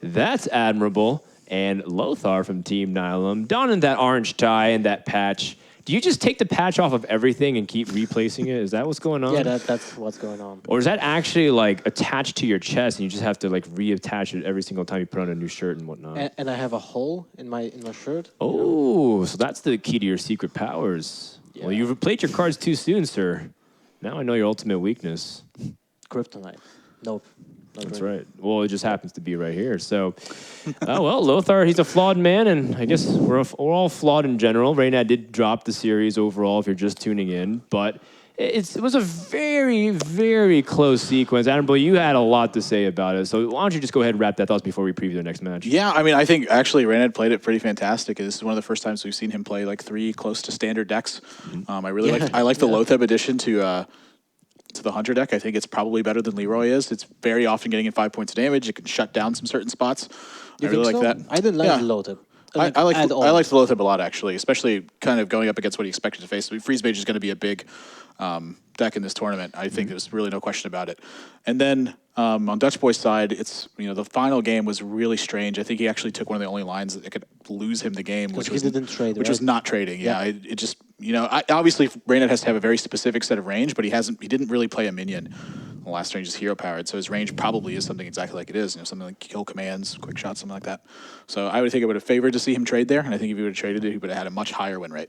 That's admirable. And Lothar from Team Nylum, donning that orange tie and that patch. Do you just take the patch off of everything and keep replacing it? Is that what's going on? Yeah, that's what's going on. Or is that actually like attached to your chest and you just have to like reattach it every single time you put on a new shirt and whatnot? And I have a hole in my shirt. Oh, so that's the key to your secret powers. Yeah. Well, you've played your cards too soon, sir. Now I know your ultimate weakness. Kryptonite. Nope. That's right. Well, it just happens to be right here. So, well, Lothar, he's a flawed man, and I guess we're all flawed in general. Reynad did drop the series overall if you're just tuning in, but it was a very, very close sequence. Admirable, you had a lot to say about it, so why don't you just go ahead and wrap that thoughts before we preview the next match? Yeah, I mean, I think actually Reynad played it pretty fantastic. This is one of the first times we've seen him play like 3 close to standard decks. I really like the Lothar addition to the Hunter deck. I think it's probably better than Leroy is. It's very often getting in 5 points of damage. It can shut down some certain spots. I really like that. I didn't like the Lothar. I liked the Lothar a lot, actually, especially kind of going up against what he expected to face. Freeze Mage is going to be a big deck in this tournament. I think there's really no question about it. And then on Dutch Boy's side, it's the final game was really strange. I think he actually took one of the only lines that could lose him the game, which was not trading. Yeah, it just obviously Reynad has to have a very specific set of range, but he didn't really play a minion. The last range is hero powered, so his range probably is something exactly like it is, something like kill commands, quick shots, something like that. So I would think it would have favored to see him trade there, and I think if he would have traded it, he would have had a much higher win rate.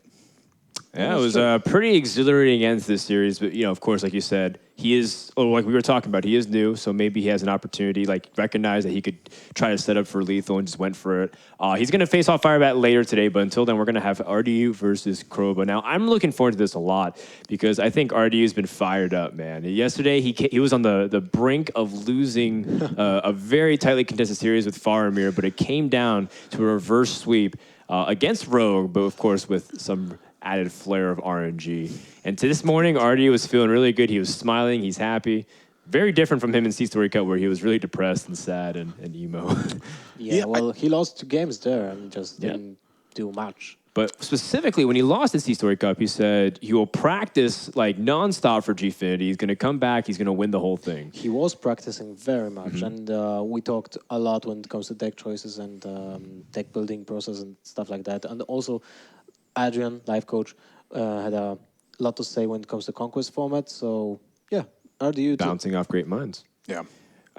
Yeah, it was pretty exhilarating against this series, but of course, like you said, he is, like we were talking about, he is new, so maybe he has an opportunity, like recognize that he could try to set up for lethal and just went for it. He's going to face off Firebat later today, but until then, we're going to have RDU versus Kroba. Now, I'm looking forward to this a lot because I think RDU's been fired up, man. Yesterday, he was on the brink of losing a very tightly contested series with Faramir, but it came down to a reverse sweep against Rogue, but of course with some added flair of RNG. And to this morning, RDU was feeling really good. He was smiling. He's happy. Very different from him in C-Story Cup, where he was really depressed and sad and emo. Well, he lost 2 games there and just didn't do much. But specifically, when he lost the C-Story Cup, he said he will practice like nonstop for Gfinity. He's going to come back. He's going to win the whole thing. He was practicing very much, and we talked a lot when it comes to deck choices and deck building process and stuff like that. And also, Adrian, life coach, had a lot to say when it comes to Conquest format. So, yeah, RDU bouncing off great minds. Yeah.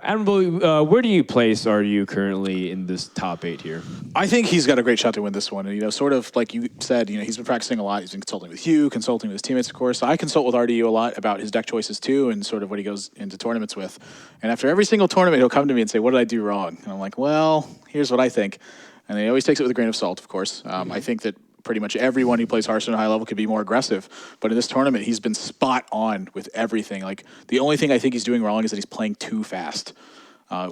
Admirable, where do you place RDU currently in this top 8 here? I think he's got a great shot to win this one. And, sort of like you said, he's been practicing a lot. He's been consulting with you, consulting with his teammates, of course. I consult with RDU a lot about his deck choices, too, and sort of what he goes into tournaments with. And after every single tournament, he'll come to me and say, what did I do wrong? And I'm like, well, here's what I think. And he always takes it with a grain of salt, of course. I think that pretty much everyone who plays Hearthstone at a high level could be more aggressive. But in this tournament, he's been spot on with everything. Like, the only thing I think he's doing wrong is that he's playing too fast.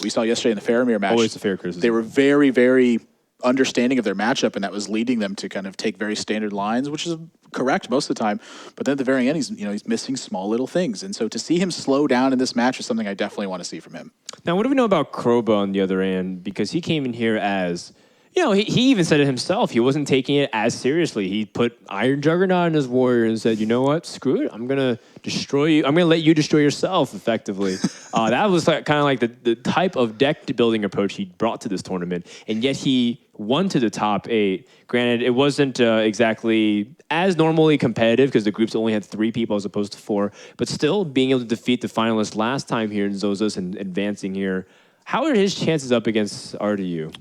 We saw yesterday in the Faramir match. Always a fair criticism. They were very, very understanding of their matchup, and that was leading them to kind of take very standard lines, which is correct most of the time. But then at the very end, he's missing small little things. And so to see him slow down in this match is something I definitely want to see from him. Now, what do we know about Kroba on the other end? Because he came in here as... he even said it himself. He wasn't taking it as seriously. He put Iron Juggernaut in his warrior and said, you know what? Screw it. I'm going to destroy you. I'm going to let you destroy yourself, effectively. That was kind of like the type of deck building approach he brought to this tournament. And yet he won to the top 8. Granted, it wasn't exactly as normally competitive because the groups only had 3 people as opposed to 4. But still, being able to defeat the finalists last time here in Zozos and advancing here, how are his chances up against RDU?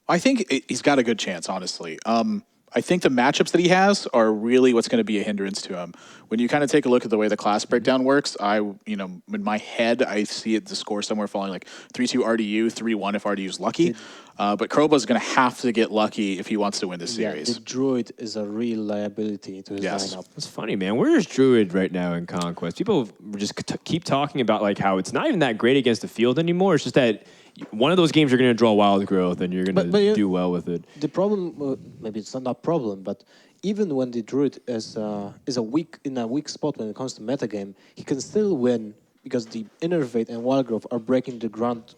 I think he's got a good chance, honestly. I think the matchups that he has are really what's going to be a hindrance to him. When you kind of take a look at the way the class breakdown works, in my head, I see the score somewhere falling like 3-2 RDU, 3-1 if RDU's lucky. But Kroba's going to have to get lucky if he wants to win this series. The Druid is a real liability to his lineup. It's funny, man. Where is Druid right now in Conquest? People just keep talking about like how it's not even that great against the field anymore. It's just that one of those games you're going to draw wild growth and you're going to do well with it. The problem, maybe it's not a problem, but even when the Druid is a weak spot when it comes to metagame, he can still win because the Innervate and Wild Growth are breaking the ground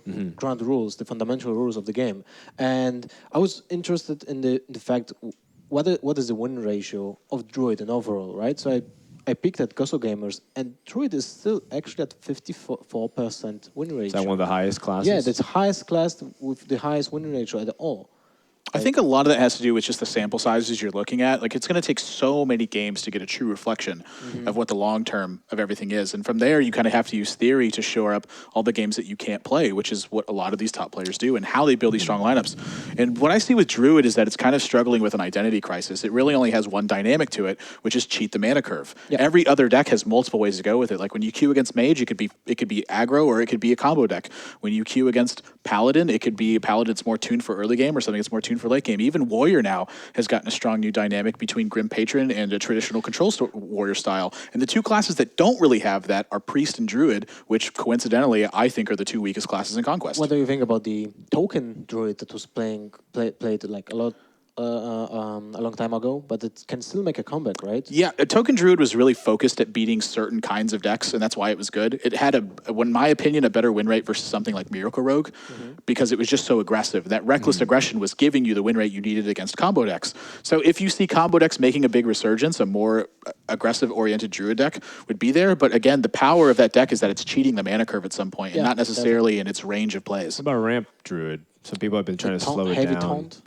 rules, the fundamental rules of the game. And I was interested in the fact what is the win ratio of Druid in overall, right? So I peeked at Gosso Gamers, and Druid is still actually at 54% win ratio. Is that one of the highest classes? Yeah, that's highest class with the highest win ratio at all. I think a lot of that has to do with just the sample sizes you're looking at. Like, it's going to take so many games to get a true reflection of what the long term of everything is. And from there, you kind of have to use theory to shore up all the games that you can't play, which is what a lot of these top players do and how they build these strong lineups. And what I see with Druid is that it's kind of struggling with an identity crisis. It really only has one dynamic to it, which is cheat the mana curve. Yep. Every other deck has multiple ways to go with it. Like when you queue against Mage, it could be aggro or it could be a combo deck. When you queue against Paladin, it could be a Paladin that's more tuned for early game or something that's more tuned for late game. Even Warrior now has gotten a strong new dynamic between Grim Patron and a traditional control warrior style. And the two classes that don't really have that are Priest and Druid, which coincidentally I think are the two weakest classes in Conquest. What do you think about the token Druid that was played like a lot a long time ago, but it can still make a comeback, right? Yeah, a Token Druid was really focused at beating certain kinds of decks, and that's why it was good. It had, in my opinion, a better win rate versus something like Miracle Rogue, because it was just so aggressive. That reckless aggression was giving you the win rate you needed against combo decks. So if you see combo decks making a big resurgence, a more aggressive-oriented Druid deck would be there. But again, the power of that deck is that it's cheating the mana curve at some point, and not necessarily in its range of plays. What about Ramp Druid? Some people have been trying to slow it heavy down. taunt.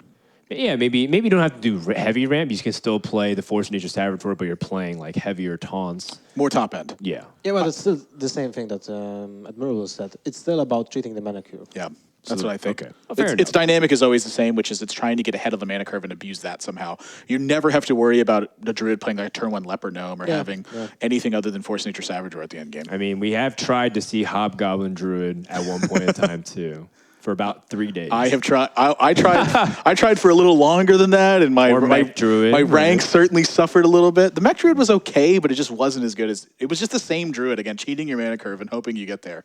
Yeah, maybe you don't have to do heavy ramp. You can still play the Force of Nature Saboteur, but you're playing like heavier taunts. More top end. Yeah. Yeah, but it's still the same thing that Admiral said. It's still about treating the mana curve. Yeah, that's what I think. Okay. Well, fair Its dynamic is always the same, which is it's trying to get ahead of the mana curve and abuse that somehow. You never have to worry about the Druid playing like a turn 1 Leper Gnome or having anything other than Force of Nature Saboteur at the end game. I mean, we have tried to see Hobgoblin Druid at one point in time too. For about 3 days. I have tried. I tried. I tried for a little longer than that, and my Druid, my rank certainly suffered a little bit. The Mech Druid was okay, but it just wasn't as good as it was. Just the same Druid again, cheating your mana curve and hoping you get there.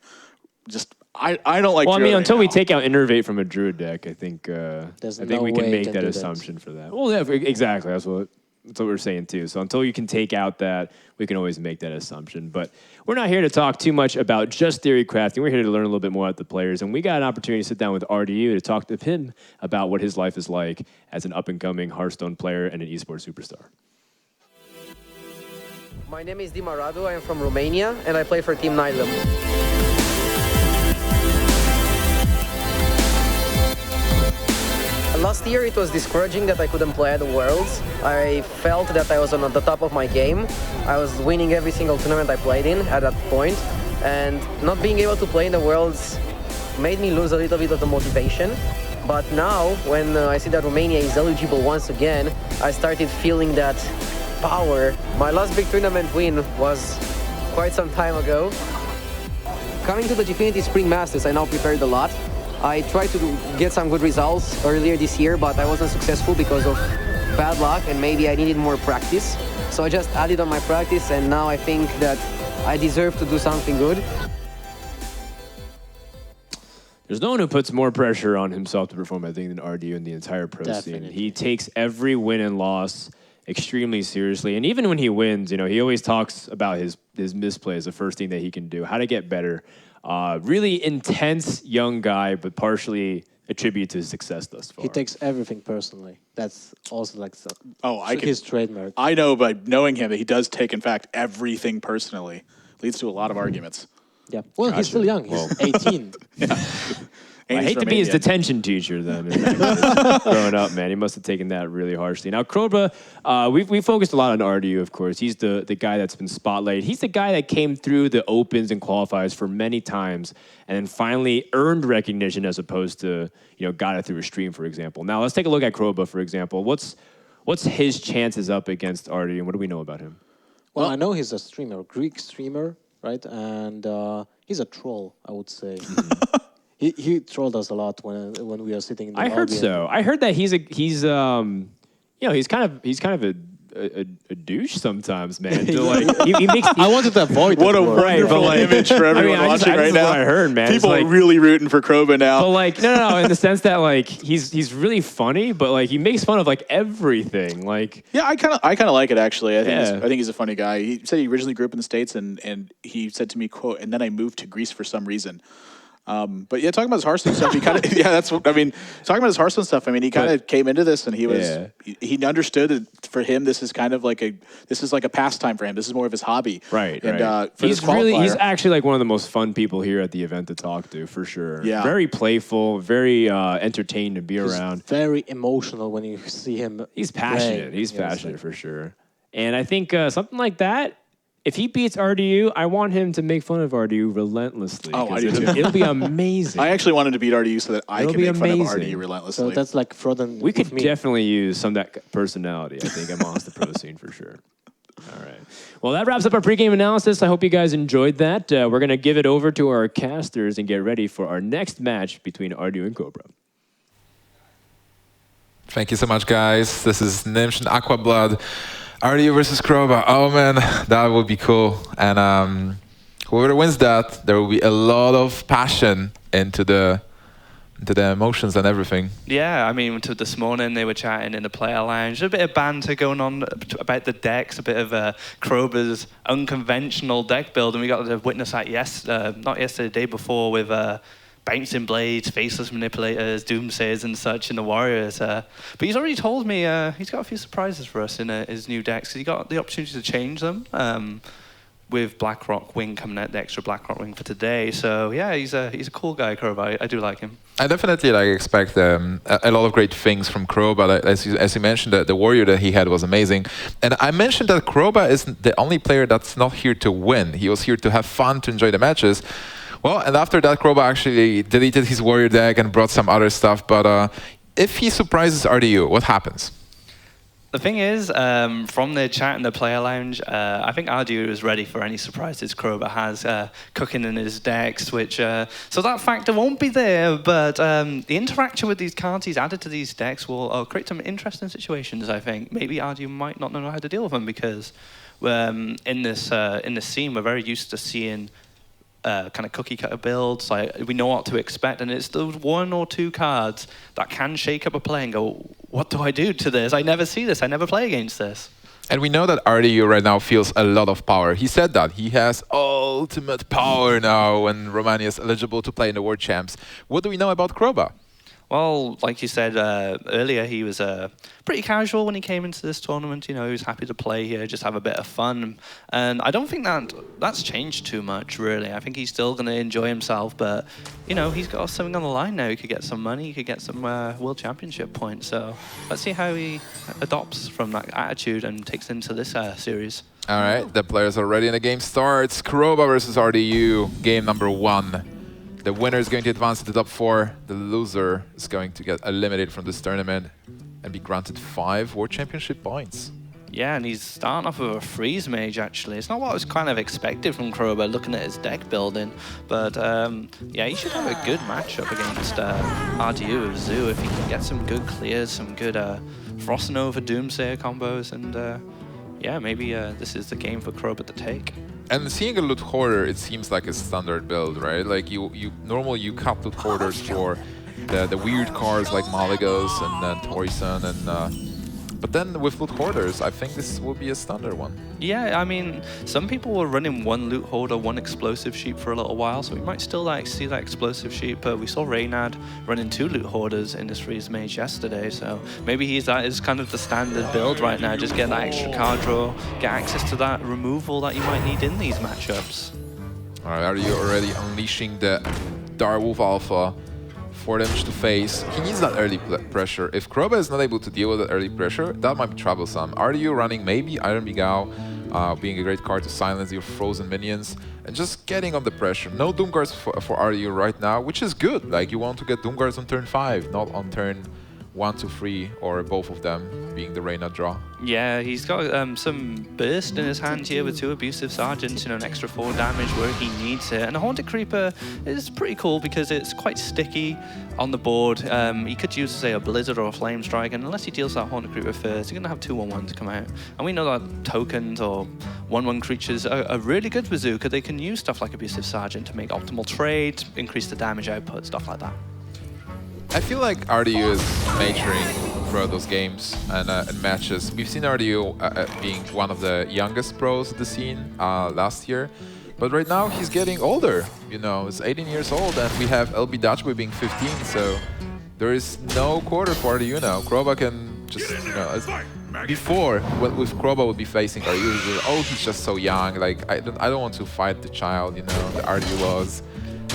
Just I don't like. Well, Druid I mean, until we now. take out Innervate from a Druid deck, I think no we can way make can that do that. assumption for that. Well, yeah, exactly. That's what we're saying too. So until you can take out that, we can always make that assumption. But we're not here to talk too much about just theory crafting. We're here to learn a little bit more about the players. And we got an opportunity to sit down with RDU to talk to him about what his life is like as an up-and-coming Hearthstone player and an esports superstar. My name is Dima Radu. I am from Romania, and I play for Team Nylum. Last year it was discouraging that I couldn't play at the Worlds. I felt that I was on the top of my game. I was winning every single tournament I played in at that point, and not being able to play in the Worlds made me lose a little bit of the motivation. But now, when I see that Romania is eligible once again, I started feeling that power. My last big tournament win was quite some time ago. Coming to the Gfinity Spring Masters, I now prepared a lot. I tried to get some good results earlier this year, but I wasn't successful because of bad luck and maybe I needed more practice. So I just added on my practice, and now I think that I deserve to do something good. There's no one who puts more pressure on himself to perform, I think, than RDU in the entire pro scene. Definitely. He takes every win and loss extremely seriously. And even when he wins, you know, he always talks about his misplay as the first thing that he can do, how to get better. Really intense young guy, but partially attribute to his success thus far. He takes everything personally. That's also like his trademark. I know by knowing him that he does take, in fact, everything personally. Leads to a lot of arguments. Yeah. Well, he's still young. He's 18. I hate to be his detention teacher then. Growing up, man. He must have taken that really harshly. Now, Kroba, we focused a lot on RDU, of course. He's the guy that's been spotlighted. He's the guy that came through the opens and qualifiers for many times and then finally earned recognition as opposed to, you know, got it through a stream, for example. Now, let's take a look at Kroba, for example. What's his chances up against RDU, and what do we know about him? Well, I know he's a streamer, Greek streamer, right? And he's a troll, I would say. He trolled us a lot when we are sitting in the lobby. I heard so. I heard that he's kind of a douche sometimes, man. So, like, he makes. I wanted to avoid What a that. wonderful image for everyone watching right now. What I heard, man. People It's are like, really rooting for Kroba now. but like, no, in the sense that like he's really funny, but like he makes fun of like everything. Like, Yeah, I kind of like it actually. I think Yeah. he's a funny guy. He said he originally grew up in the States, and he said to me, "quote," and then I moved to Greece for some reason. But yeah, talking about his Hearthstone stuff, he kind of talking about his Hearthstone stuff. I mean, he kind of came into this and he was he understood that for him this is kind of like a pastime for him. This is more of his hobby. Right. And for he's this he's actually like one of the most fun people here at the event to talk to for sure. Yeah. Very playful, very entertaining to be around. Very emotional when you see him. He's passionate. Play. He's passionate for sure. And I think something like that. If he beats RDU, I want him to make fun of RDU relentlessly. Oh, I do too. It'll be amazing. I actually wanted to beat RDU so that I It'll can be make fun of amazing. RDU relentlessly. So that's like Froden. We could with me. definitely use some of that personality, I think, amongst the pro scene for sure. All right. Well, that wraps up our pregame analysis. I hope you guys enjoyed that. We're going to give it over to our casters and get ready for our next match between RDU and Cobra. Thank you so much, guys. This is Nimsh and Aquablood. RDU versus Kroba. Oh man, that would be cool. And whoever wins that, there will be a lot of passion into the emotions and everything. Yeah, I mean, this morning they were chatting in the player lounge. A bit of banter going on about the decks, a bit of Kroba's unconventional deck build, and we got to witness that not yesterday, the day before with Bouncing Blades, Faceless Manipulators, Doomsayers and such in the Warriors. But he's already told me he's got a few surprises for us in his new decks. He got the opportunity to change them with Blackrock Wing coming out, the extra Blackrock Wing for today. So yeah, he's a cool guy, Kroba. I do like him. I definitely expect a lot of great things from Kroba. As you mentioned, the warrior that he had was amazing. And I mentioned that Kroba is the only player that's not here to win. He was here to have fun, to enjoy the matches. Well, and after that, Kroba actually deleted his warrior deck and brought some other stuff. But if he surprises RDU, what happens? The thing is, from the chat in the player lounge, I think RDU is ready for any surprises Kroba has cooking in his decks, which so that factor won't be there, but the interaction with these cards he's added to these decks will create some interesting situations, I think. Maybe RDU might not know how to deal with them because in this scene, we're very used to seeing kind of cookie cutter builds. Like we know what to expect, and it's those one or two cards that can shake up a play and go, what do I do to this? I never see this. I never play against this. And we know that RDU right now feels a lot of power. He said that. He has ultimate power now when Romania is eligible to play in the World Champs. What do we know about Kroba? Well, like you said earlier, he was pretty casual when he came into this tournament. You know, he was happy to play here, just have a bit of fun. And I don't think that's changed too much, really. I think he's still going to enjoy himself, but, you know, he's got something on the line now. He could get some money, he could get some World Championship points. So let's see how he adopts from that attitude and takes into this series. All right, the players are ready and the game starts. Kroba versus RDU, game number 1. The winner is going to advance to the top 4. The loser is going to get eliminated from this tournament and be granted 5 World Championship points. Yeah, and he's starting off with a freeze mage, actually. It's not what I was kind of expected from Kroba, looking at his deck building. But, yeah, he should have a good matchup against RDU with Zoo if he can get some good clears, some good Frost Nova Doomsayer combos. And, yeah, maybe this is the game for Kroba to take. And seeing a loot hoarder, it seems like a standard build, right? Like normally you cut loot hoarders for the weird cards like Maligos and then Toyson and but then with loot hoarders, I think this will be a standard one. Yeah, I mean, some people were running one loot hoarder, one explosive sheep for a little while, so we might still see that explosive sheep. We saw Reynad running 2 loot hoarders in this freeze mage yesterday, so maybe that is kind of the standard build right now. Just get that extra card draw, get access to that removal that you might need in these matchups. All right, are you already unleashing the Direwolf Alpha for them to face? He needs that early pressure. If Kroba is not able to deal with that early pressure, that might be troublesome. RDU running maybe Iron Begao, being a great card to silence your frozen minions, and just getting on the pressure. No Doomguards for RDU right now, which is good. Like, you want to get Doomguards on turn 5, not on turn 1, 2, 3, or both of them being the Reyna draw. Yeah, he's got some burst in his hand here with 2 Abusive Sergeants, you know, an extra 4 damage where he needs it. And a Haunted Creeper is pretty cool because it's quite sticky on the board. He could use, say, a Blizzard or a Flame Strike, and unless he deals that Haunted Creeper first, he's going to have 2 1/1s come out. And we know that tokens or 1/1 creatures are really good with Zoo because they can use stuff like Abusive Sergeant to make optimal trades, increase the damage output, stuff like that. I feel like RDU is maturing throughout those games and matches. We've seen RDU being one of the youngest pros of the scene last year, But right now he's getting older, you know, he's 18 years old and we have LB Dutchboy being 15, so there is no quarter for RDU now. Kroba can just, you know, before, with Kroba would be facing RDU, oh, he's just so young, like, I don't want to fight the child, you know, the RDU laws.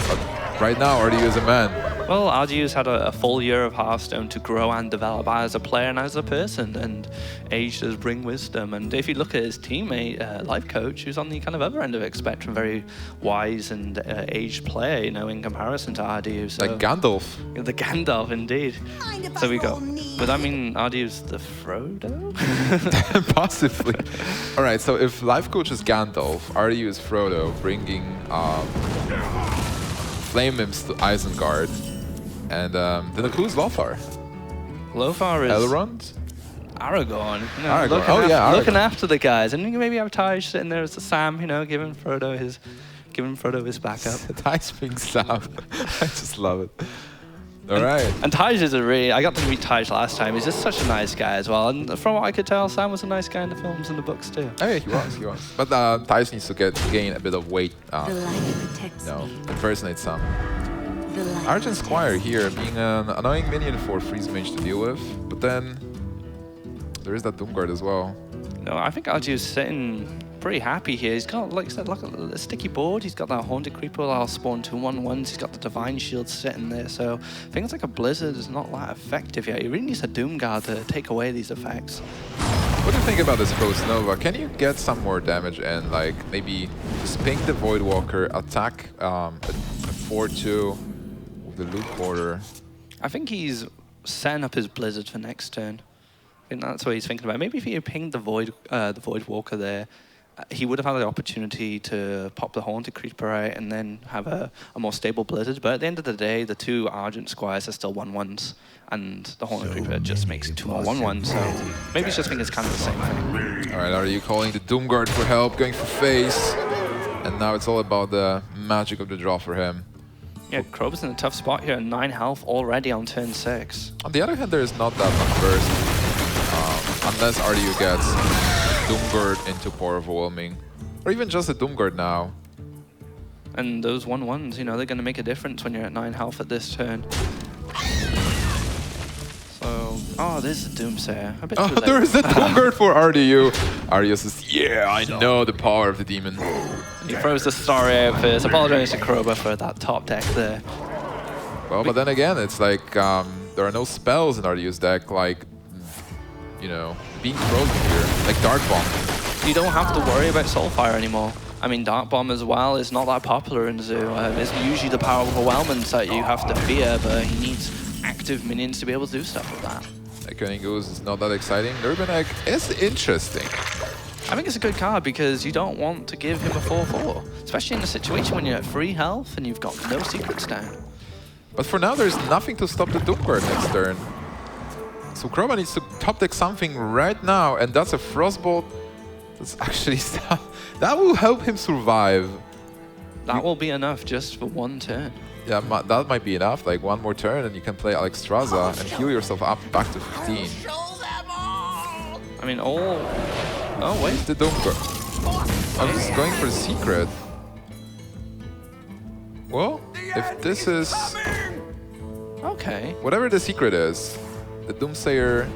But right now, RDU is a man. Well, RDU's had a full year of Hearthstone to grow and develop as a player and as a person, and age does bring wisdom. And if you look at his teammate, life coach, who's on the kind of other end of the spectrum, very wise and aged player, you know, in comparison to RDU. So, Like Gandalf. The Gandalf, indeed. So we go. Would that mean RDU's the Frodo? Possibly. All right, so if life coach is Gandalf, RDU is Frodo, bringing Flame Imps to Isengard. And then who's Lothar? Lothar is Elrond? Aragorn. You know, Aragorn. Looking Oh, after, yeah, looking Aragorn. after the guys, and you can maybe have Taj sitting there as a Sam, you know, giving Frodo his backup. Nice being Sam. I just love it. All right. And Taj is I got to meet Taj last time. He's just such a nice guy as well. And from what I could tell, Sam was a nice guy in the films and the books too. Oh yeah, he was. But Thijs needs to gain a bit of weight. Impersonate Sam. Argent Squire here being an annoying minion for Freeze Mage to deal with, but then there is that Doomguard as well. No, I think Arju's sitting pretty happy here. He's got, like I said, like a sticky board. He's got that Haunted Creeper that'll spawn 2/1/1s. He's got the Divine Shield sitting there. So things like a Blizzard is not that effective yet. He really needs a Doomguard to take away these effects. What do you think about this post Nova? Can you get some more damage and like maybe just ping the Voidwalker, attack a 4/2 with the Loot Quarter? I think he's setting up his Blizzard for next turn. I think that's what he's thinking about. Maybe if he pinged the Voidwalker there, he would have had the opportunity to pop the Haunted Creeper out and then have a more stable Blizzard. But at the end of the day, the two Argent Squires are still 1/1s, and the Haunted Creeper just makes 2 more 1/1s. So maybe he's just thinking it's kind of the same thing. All right, are you calling the Doomguard for help, going for face? And now it's all about the magic of the draw for him. Yeah, Kroba's in a tough spot here, 9 health already on turn 6. On the other hand, there is not that much burst, unless RDU gets Doomguard into Power Overwhelming, or even just a Doomguard now. And those 1/1s, you know, they're going to make a difference when you're at 9 health at this turn. So, oh, there's a Doomsayer. A bit too late. There is a Doomguard for RDU. RDU says, yeah, I know the power of the demon. He throws the story out first. Apologize to Kroba for that top deck there. Well, but then again, it's like there are no spells in RDU's deck, like, you know, being frozen here, like Dark Bomb. You don't have to worry about Soulfire anymore. I mean, Dark Bomb as well is not that popular in Zoo. It's usually the power of overwhelmance that you have to fear, but he needs active minions to be able to do stuff with that. Cunning Goose is not that exciting. Urban Egg is interesting. I think it's a good card because you don't want to give him a 4/4, especially in a situation when you're at 3 health and you've got no secrets down. But for now, there's nothing to stop the Doomguard next turn. So Kroba needs to top deck something right now, and that's a Frostbolt. That's actually that will help him survive. That will be enough just for 1 turn. Yeah, that might be enough. Like 1 more turn, and you can play Alexstrasza and heal yourself up back to 15. I mean, oh wait. The Doomguard. I'm just going for the secret. Well, if this is Okay. whatever the secret is, the Doomsayer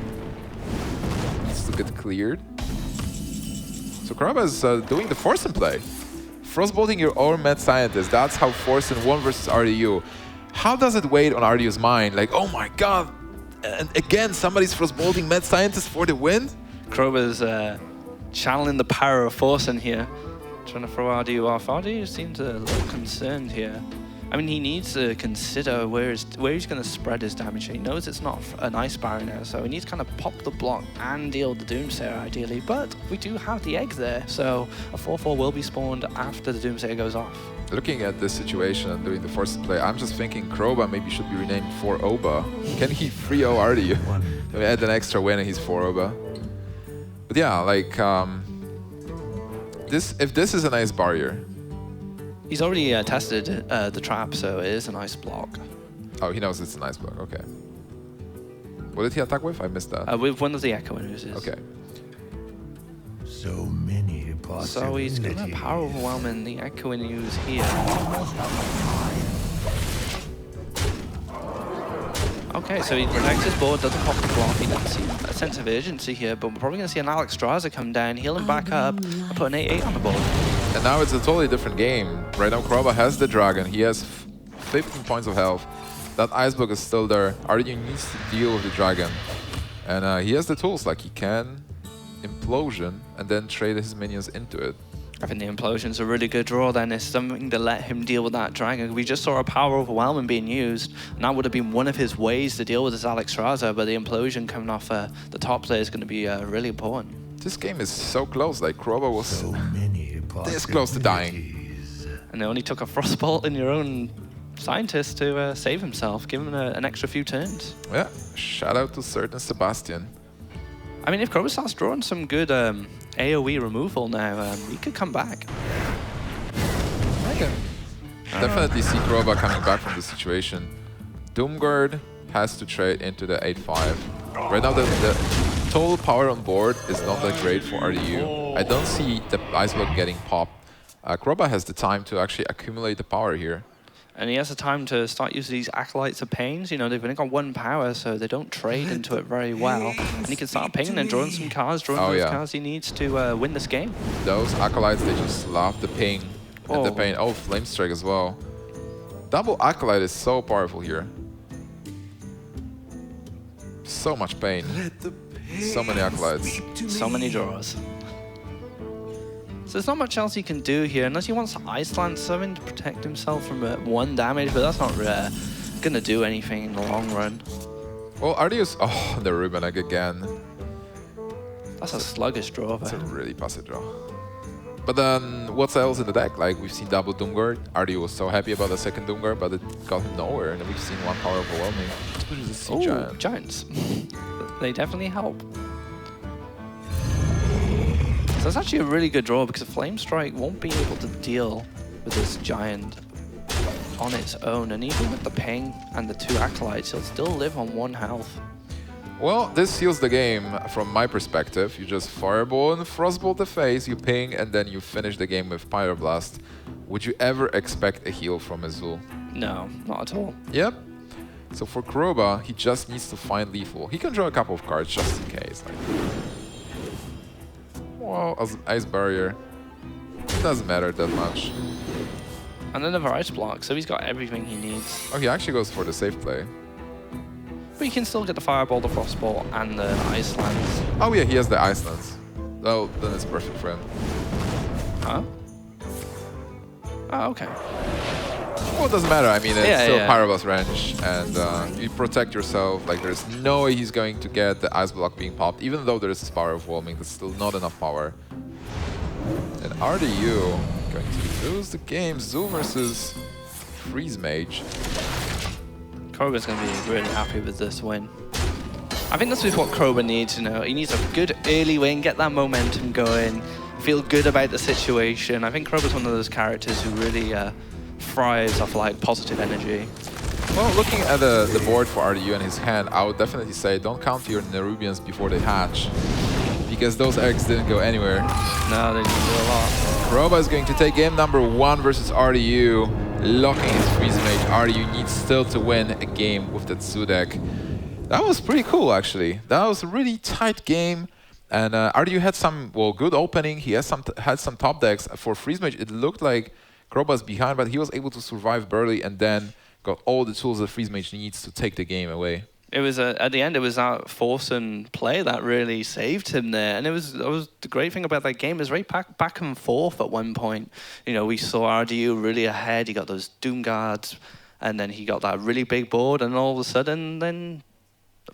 needs to get cleared. So Kroba is doing the Force in play. Frostbolting your own Mad Scientist. That's how Force in 1 versus RDU. How does it weigh on RDU's mind? Like, oh my god, and again, somebody's Frostbolting Mad Scientist for the win? Kroba's channeling the power of Force in here, trying to throw RDU off. RDU seems a little concerned here. I mean, he needs to consider where he's going to spread his damage. He knows it's not an Ice Barrier now, so he needs to kind of pop the block and deal the Doomsayer ideally. But we do have the egg there, so a 4/4 will be spawned after the Doomsayer goes off. Looking at this situation and doing the Force in play, I'm just thinking Kroba maybe should be renamed 4-Oba. Can he 3-0 RDU? Maybe add an extra win and he's 4-Oba. But yeah, like, if this is an Ice Barrier. He's already tested the trap, so it is a nice block. Oh, he knows it's an Ice Block, okay. What did he attack with? I missed that. With one of the Echo Oozes. Okay. So many So he's going to power overwhelming the Echoing News here. Okay, so he protects his board, doesn't pop the block. He doesn't see a sense of urgency here, but we're probably going to see an Alexstrasza come down, heal him back up, and put an 8-8 on the board. And now it's a totally different game. Right now, Kroba has the dragon. He has 15 points of health. That ice block is still there. RDU needs to deal with the dragon. And he has the tools, like he can implosion and then trade his minions into it. I think the implosion's a really good draw then. It's something to let him deal with that dragon. We just saw a power overwhelming being used, and that would have been one of his ways to deal with this Alexstrasza, but the implosion coming off the top player is going to be really important. This game is so close, like Kroba was this close to dying. And it only took a frostbolt in your own scientist to save himself, give him an extra few turns. Yeah, shout out to certain Sebastian. I mean, if Kroba starts drawing some good AoE removal now, he could come back. I can definitely see Kroba coming back from the situation. Doomguard has to trade into the 8-5. Right now, the total power on board is not that great for RDU. I don't see the ice block getting popped. Kroba has the time to actually accumulate the power here. And he has the time to start using these Acolytes of Pains. You know, they've only got 1 power, so they don't trade into it very well. And he can start pinging and drawing some cards, drawing those cards he needs to win this game. Those Acolytes, they just love the ping and the pain. Oh, Flame Strike as well. Double Acolyte is so powerful here. So much pain. So many Acolytes. So many draws. So there's not much else he can do here, unless he wants to Ice Lance something to protect himself from 1 damage, but that's not going to do anything in the long run. Well, RDU's... Oh, the Ruben Egg again. That's a sluggish draw. That's a really passive draw. But then, what's else in the deck? Like, we've seen double Doomguard. RDU was so happy about the second Doomguard, but it got him nowhere. And we've seen 1 power overwhelming. Which is a Sea Giant. Giants. They definitely help. So it's actually a really good draw because Flame Strike won't be able to deal with this Giant on its own. And even with the ping and the 2 Acolytes, he'll still live on 1 health. Well, this seals the game from my perspective. You just Fireball and Frostbolt the face, you ping, and then you finish the game with Pyroblast. Would you ever expect a heal from Azul? No, not at all. Yep. So for Kroba, he just needs to find lethal. He can draw a couple of cards just in case. Like, well, as Ice Barrier, it doesn't matter that much. And another Ice Block, so he's got everything he needs. Oh, he actually goes for the safe play. But he can still get the Fireball, the Frostbolt, and the Ice Lance. Oh yeah, he has the Ice Lance. Oh, then it's perfect for him. Huh? Oh, okay. Well, it doesn't matter. I mean, it's still yeah. Pyroblast range, and you protect yourself. Like, there's no way he's going to get the Ice Block being popped, even though there is this power overwhelming. That's still not enough power. And RDU going to lose the game. Zoo versus Freeze Mage. Kroba's going to be really happy with this win. I think this is what Kroba needs, you know. He needs a good early win, get that momentum going, feel good about the situation. I think Kroba's one of those characters who really thrives off like positive energy. Well, looking at the board for RDU and his hand, I would definitely say don't count your Nerubians before they hatch, because those eggs didn't go anywhere. No, they didn't do a lot. Kroba is going to take game number 1 versus RDU, locking his Freeze Mage. RDU needs still to win a game with that Zoo deck. That was pretty cool, actually. That was a really tight game. And RDU had some, well, good opening. He has had some top decks. For Freeze Mage, it looked like Kroba's behind, but he was able to survive Burley and then got all the tools that Freeze Mage needs to take the game away. It was at the end. It was that force and play that really saved him there, and it was the great thing about that game. It was very back and forth at one point. You know, we saw RDU really ahead. He got those Doom Guards, and then he got that really big board, and all of a sudden, then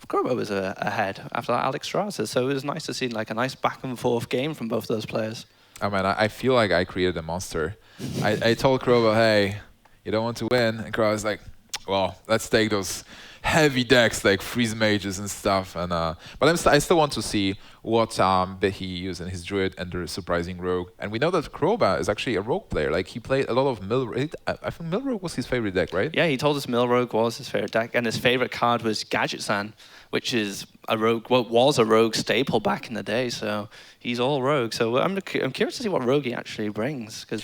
Kroba was ahead after that Alexstrasza. So it was nice to see like a nice back and forth game from both those players. Oh man, I feel like I created a monster. I told Kroba, hey, you don't want to win, and Kroba was like, well, let's take those heavy decks like Freeze Mages and stuff. And but I still want to see what bit he used in his Druid and the surprising Rogue. And we know that Kroba is actually a Rogue player. Like, he played a lot of Mill. I think Mill Rogue was his favorite deck, right? Yeah, he told us Mill Rogue was his favorite deck, and his favorite card was Gadget San, which is a rogue, what was a rogue staple back in the day. So he's all rogue. So I'm curious to see what rogue he actually brings, because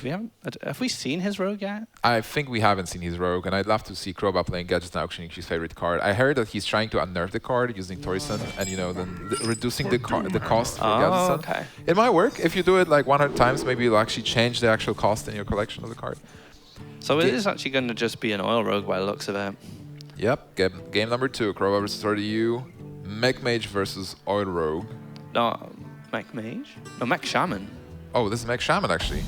have we seen his rogue yet? I think we haven't seen his rogue, and I'd love to see Kroba playing Gadgets and auctioning his favorite card. I heard that he's trying to unnerf the card using Torison and, you know, then reducing the cost for Gadgets. Okay. It might work if you do it like 100 times. Maybe you'll actually change the actual cost in your collection of the card. So it is actually going to just be an oil rogue by the looks of it. Yep. Game number 2, Kroba versus RDU. Mech Mage versus Oil Rogue. No, Mech Mage? No, Mech Shaman. Oh, this is Mech Shaman, actually.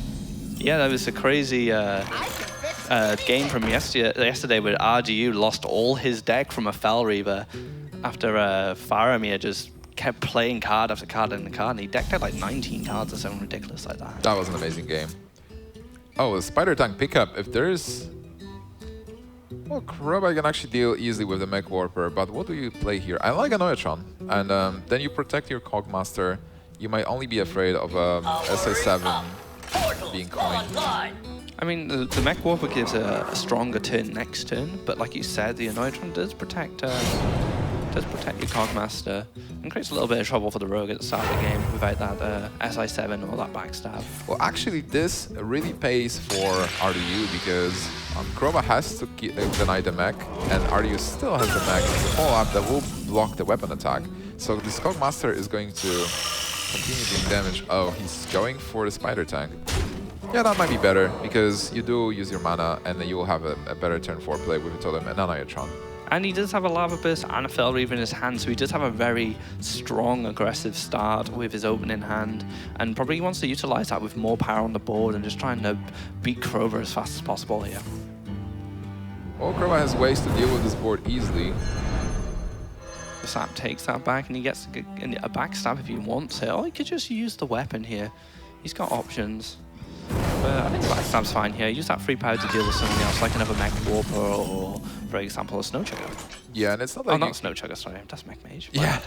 Yeah, that was a crazy game from yesterday where RDU lost all his deck from a Fel Reaver after Faramir just kept playing card after card and card, and he decked out like 19 cards or something ridiculous like that. That was an amazing game. Oh, a Spider Tank pickup. If there's... Well, Kroba can actually deal easily with the Mech Warper, but what do you play here? I like a Noyatron, and then you protect your Cogmaster. You might only be afraid of a SA7 being coined. I mean, the Mech Warper gives a stronger turn next turn, but like you said, the Noyatron does protect your Cogmaster and creates a little bit of trouble for the Rogue at the start of the game without that SI7 or that backstab. Well, actually, this really pays for RDU because Kroba has to deny the mech, and RDU still has the mech follow-up that will block the weapon attack. So this Cogmaster is going to continue doing damage. Oh, he's going for the Spider Tank. Yeah, that might be better because you do use your mana, and then you will have a better turn 4 play with a Totem and Noyatron. And he does have a Lava Burst and a Fel Reaver in his hand, so he does have a very strong, aggressive start with his opening hand, and probably wants to utilize that with more power on the board and just trying to beat Kroba as fast as possible here. Well, Kroba has ways to deal with this board easily. The Sap takes that back, and he gets a backstab if he wants it. Or he could just use the weapon here. He's got options. But I think the backstab's fine here. Use that free power to deal with something else, like another Mech Warper or, for example, a Snow Chugger. Yeah, and it's not like... Oh, not Snow Chugger, sorry. That's Mech Mage. Yeah.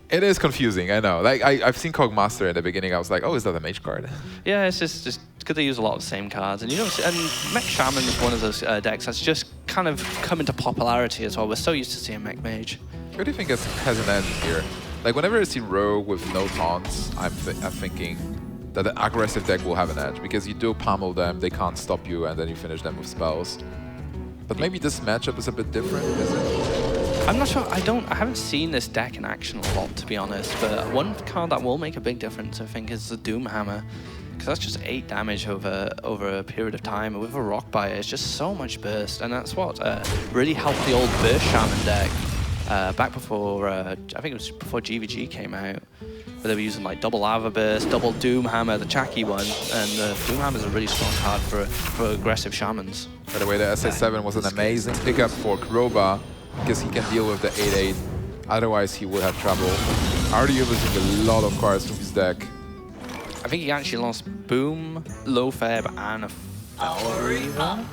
It is confusing, I know. Like, I've seen Cogmaster in the beginning. I was like, oh, is that a mage card? Yeah, it's just because they use a lot of the same cards. And, you know, and Mech Shaman is one of those decks that's just kind of come into popularity as well. We're so used to seeing Mech Mage. What do you think has an edge here? Like, whenever I see Rogue with no taunts, I'm thinking that the aggressive deck will have an edge because you do pummel them, they can't stop you, and then you finish them with spells. But maybe this matchup is a bit different, is it? I'm not sure. I haven't seen this deck in action a lot, to be honest. But one card that will make a big difference, I think, is the Doom Hammer, because that's just 8 damage over a period of time. And with a Rock Bite, it's just so much burst, and that's what really helped the old Burst Shaman deck back before I think it was before GVG came out. Where they were using like double Lava Burst, double Doom Hammer, the Chacky one, and Doom Hammer is a really strong card for aggressive Shamans. By the way, the SA7 was an amazing pickup for Kroba because he can deal with the 8/8. Otherwise, he would have trouble. RDU was using a lot of cards from his deck. I think he actually lost Boom, Low Feb, and a Fel Reaver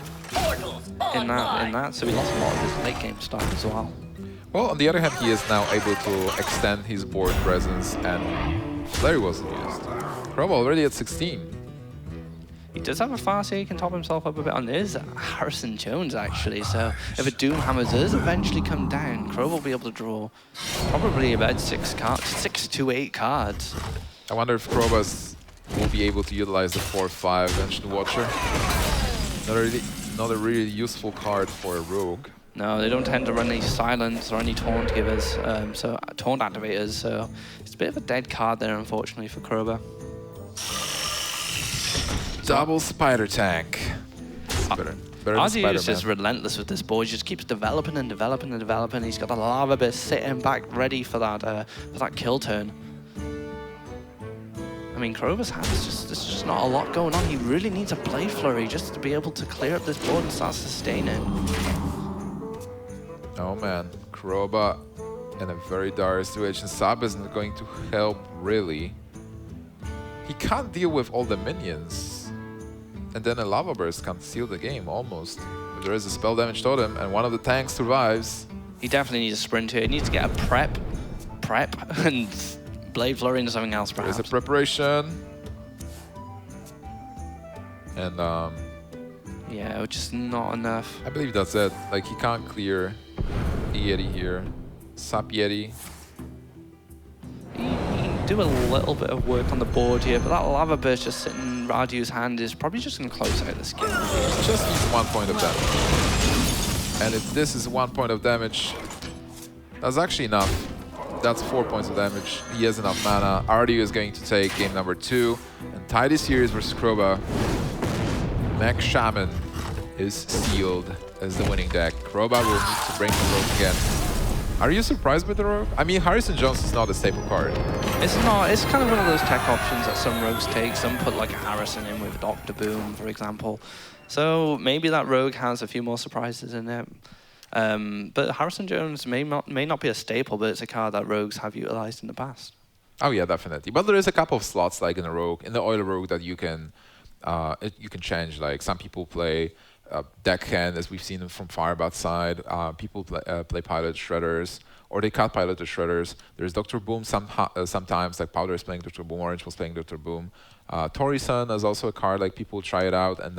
in that, so he lost a lot of his late game stuff as well. Well, on the other hand, he is now able to extend his board presence, and Flurry wasn't used. Kroba already at 16. He does have a Farseer, he can top himself up a bit on this. Harrison Jones, actually, so if a Doom Hammer does eventually come down, Kroba will be able to draw probably about 6 to 8 cards. I wonder if Kroba will be able to utilize the 4/5 Ancient Watcher. Not a really useful card for a rogue. No, they don't tend to run any silence or any taunt givers, taunt activators, so it's a bit of a dead card there, unfortunately, for Kroba. Double Spider Tank. Better than RDU is just Spider-Man. relentless with this board. He just keeps developing and developing and developing. He's got the Lava Burst sitting back ready for that kill turn. I mean, Kroba's hand is there's just not a lot going on. He really needs a Blade Flurry just to be able to clear up this board and start sustaining. Oh man, Kroba in a very dire situation. Sab isn't going to help really. He can't deal with all the minions. And then a Lava Burst can seal the game almost. If there is a spell damage totem and one of the tanks survives. He definitely needs a sprint here. He needs to get a prep, and Blade Flurry into something else perhaps. There's a preparation. And yeah, which is not enough. I believe that's it. Like, he can't clear Yeti here. Sap Yeti. He can do a little bit of work on the board here, but that lava burst just sitting in Radiu's hand is probably just going to close out this game. Just needs 1 point of damage. And if this is 1 point of damage, that's actually enough. That's 4 points of damage. He has enough mana. RDU is going to take game number 2 and tie the series versus Kroba. Mech Shaman is sealed as the winning deck. Kroba will need to bring the Rogue again. Are you surprised with the Rogue? I mean, Harrison Jones is not a staple card. It's not. It's kind of one of those tech options that some rogues take. Some put like a Harrison in with Dr. Boom, for example. So maybe that rogue has a few more surprises in it. But Harrison Jones may not be a staple, but it's a card that rogues have utilized in the past. Oh yeah, definitely. But there is a couple of slots like in the Rogue, in the Oil Rogue that you can change. Like some people play Deckhand, as we've seen from Firebat side. People play Pilot Shredders, or they cut Pilot to Shredders. There's Dr. Boom sometimes, like Powder is playing Dr. Boom, Orange was playing Dr. Boom. Tori-san is also a card, like people try it out and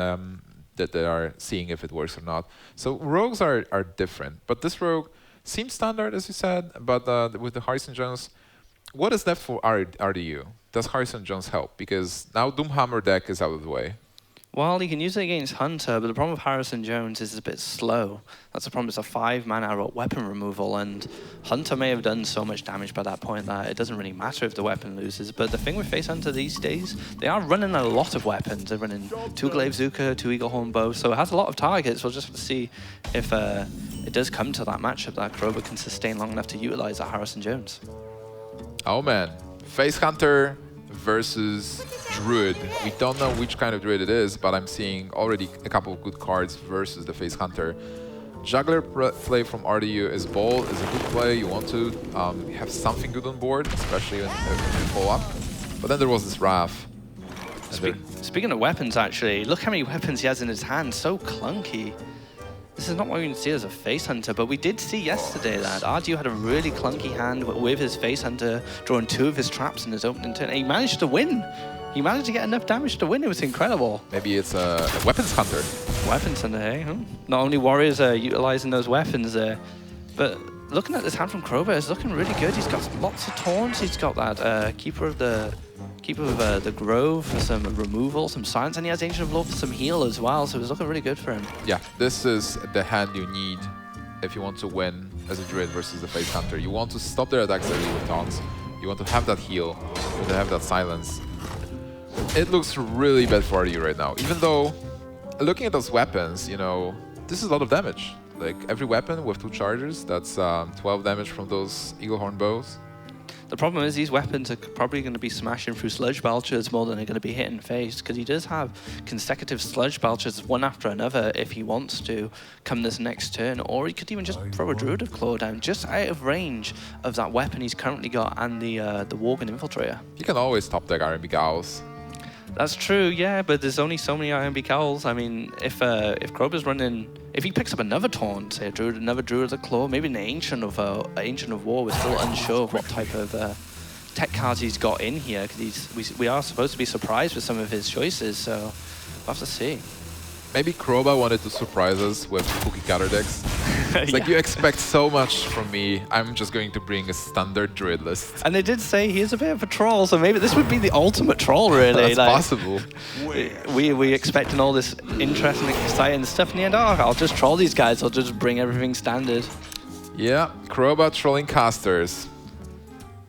that they are seeing if it works or not. So rogues are different, but this rogue seems standard, as you said, but with the Harrison Jones, what is left for RDU? Does Harrison Jones help? Because now Doomhammer deck is out of the way. Well, you can use it against Hunter, but the problem with Harrison Jones is it's a bit slow. That's the problem. It's a 5-mana weapon removal, and Hunter may have done so much damage by that point that it doesn't really matter if the weapon loses. But the thing with Face Hunter these days, they are running a lot of weapons. They're running 2 Glaive Zuka, 2 Eaglehorn Bow, so it has a lot of targets. We'll just have to see if it does come to that matchup that Kroba can sustain long enough to utilize that Harrison Jones. Oh man, Face Hunter versus Druid. We don't know which kind of Druid it is, but I'm seeing already a couple of good cards versus the Face Hunter. Juggler play from RDU is bold, is a good play. You want to have something good on board, especially when you pull up. But then there was this Wrath. Speaking of weapons, actually, look how many weapons he has in his hand. So clunky. This is not what we can see as a Face Hunter, but we did see yesterday that RDU had a really clunky hand with his Face Hunter, drawing 2 of his traps in his opening turn, and he managed to win. He managed to get enough damage to win. It was incredible. Maybe it's a Weapons Hunter. Weapons Hunter, eh? Not only warriors are utilizing those weapons there, but looking at this hand from Kroba, it's looking really good. He's got lots of taunts. He's got that Keeper of the Grove for some removal, some silence, and he has Ancient of Law for some heal as well, so it's looking really good for him. Yeah, this is the hand you need if you want to win as a Druid versus the Face Hunter. You want to stop their attacks early with taunts. You want to have that heal. You want to have that silence. It looks really bad for RDU right now, even though looking at those weapons, you know, this is a lot of damage. Like every weapon with 2 chargers, that's 12 damage from those Eaglehorn Bows. The problem is these weapons are probably going to be smashing through Sludge Belchers more than they're going to be hitting face, because he does have consecutive Sludge Belchers one after another if he wants to come this next turn, or he could even just throw a Druid of Claw down just out of range of that weapon he's currently got and the Worgen Infiltrator. You can always top deck RMB Gauls. That's true, yeah, but there's only so many RMB Cowls. I mean, if Kroba's running, if he picks up another taunt, say another Druid of the Claw, maybe an Ancient of War, we're still unsure of what type of tech cards he's got in here, because we are supposed to be surprised with some of his choices, so we'll have to see. Maybe Kroba wanted to surprise us with cookie cutter decks. It's like, you expect so much from me, I'm just going to bring a standard Druid list. And they did say he is a bit of a troll, so maybe this would be the ultimate troll, really. That's possible. We expecting all this interesting, exciting stuff in the end. Oh, I'll just troll these guys, I'll just bring everything standard. Yeah, Kroba trolling casters.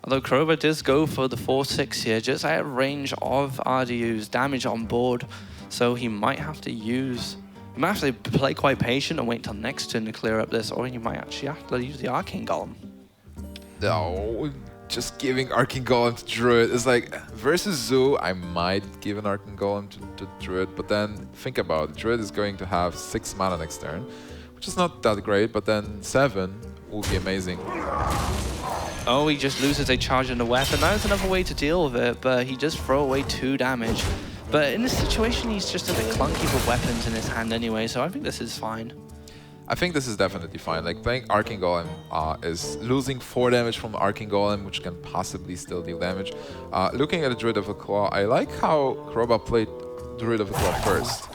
Although Kroba does go for the 4/6 here, just out of range of RDU's damage on board, so he might have to play quite patient and wait till next turn to clear up this, or you might actually have to use the Arcane Golem. No, just giving Arcane Golem to Druid is like, versus Zoo, I might give an Arcane Golem to Druid, but then think about it, Druid is going to have 6 mana next turn, which is not that great, but then 7 will be amazing. Oh, he just loses a charge and a weapon. That is another way to deal with it, but he does throw away 2 damage. But in this situation, he's just a bit clunky with weapons in his hand anyway, so I think this is fine. I think this is definitely fine. Like, playing Arcane Golem is losing 4 damage from Arcane Golem, which can possibly still deal damage. Looking at the Druid of the Claw, I like how Kroba played Druid of the Claw first.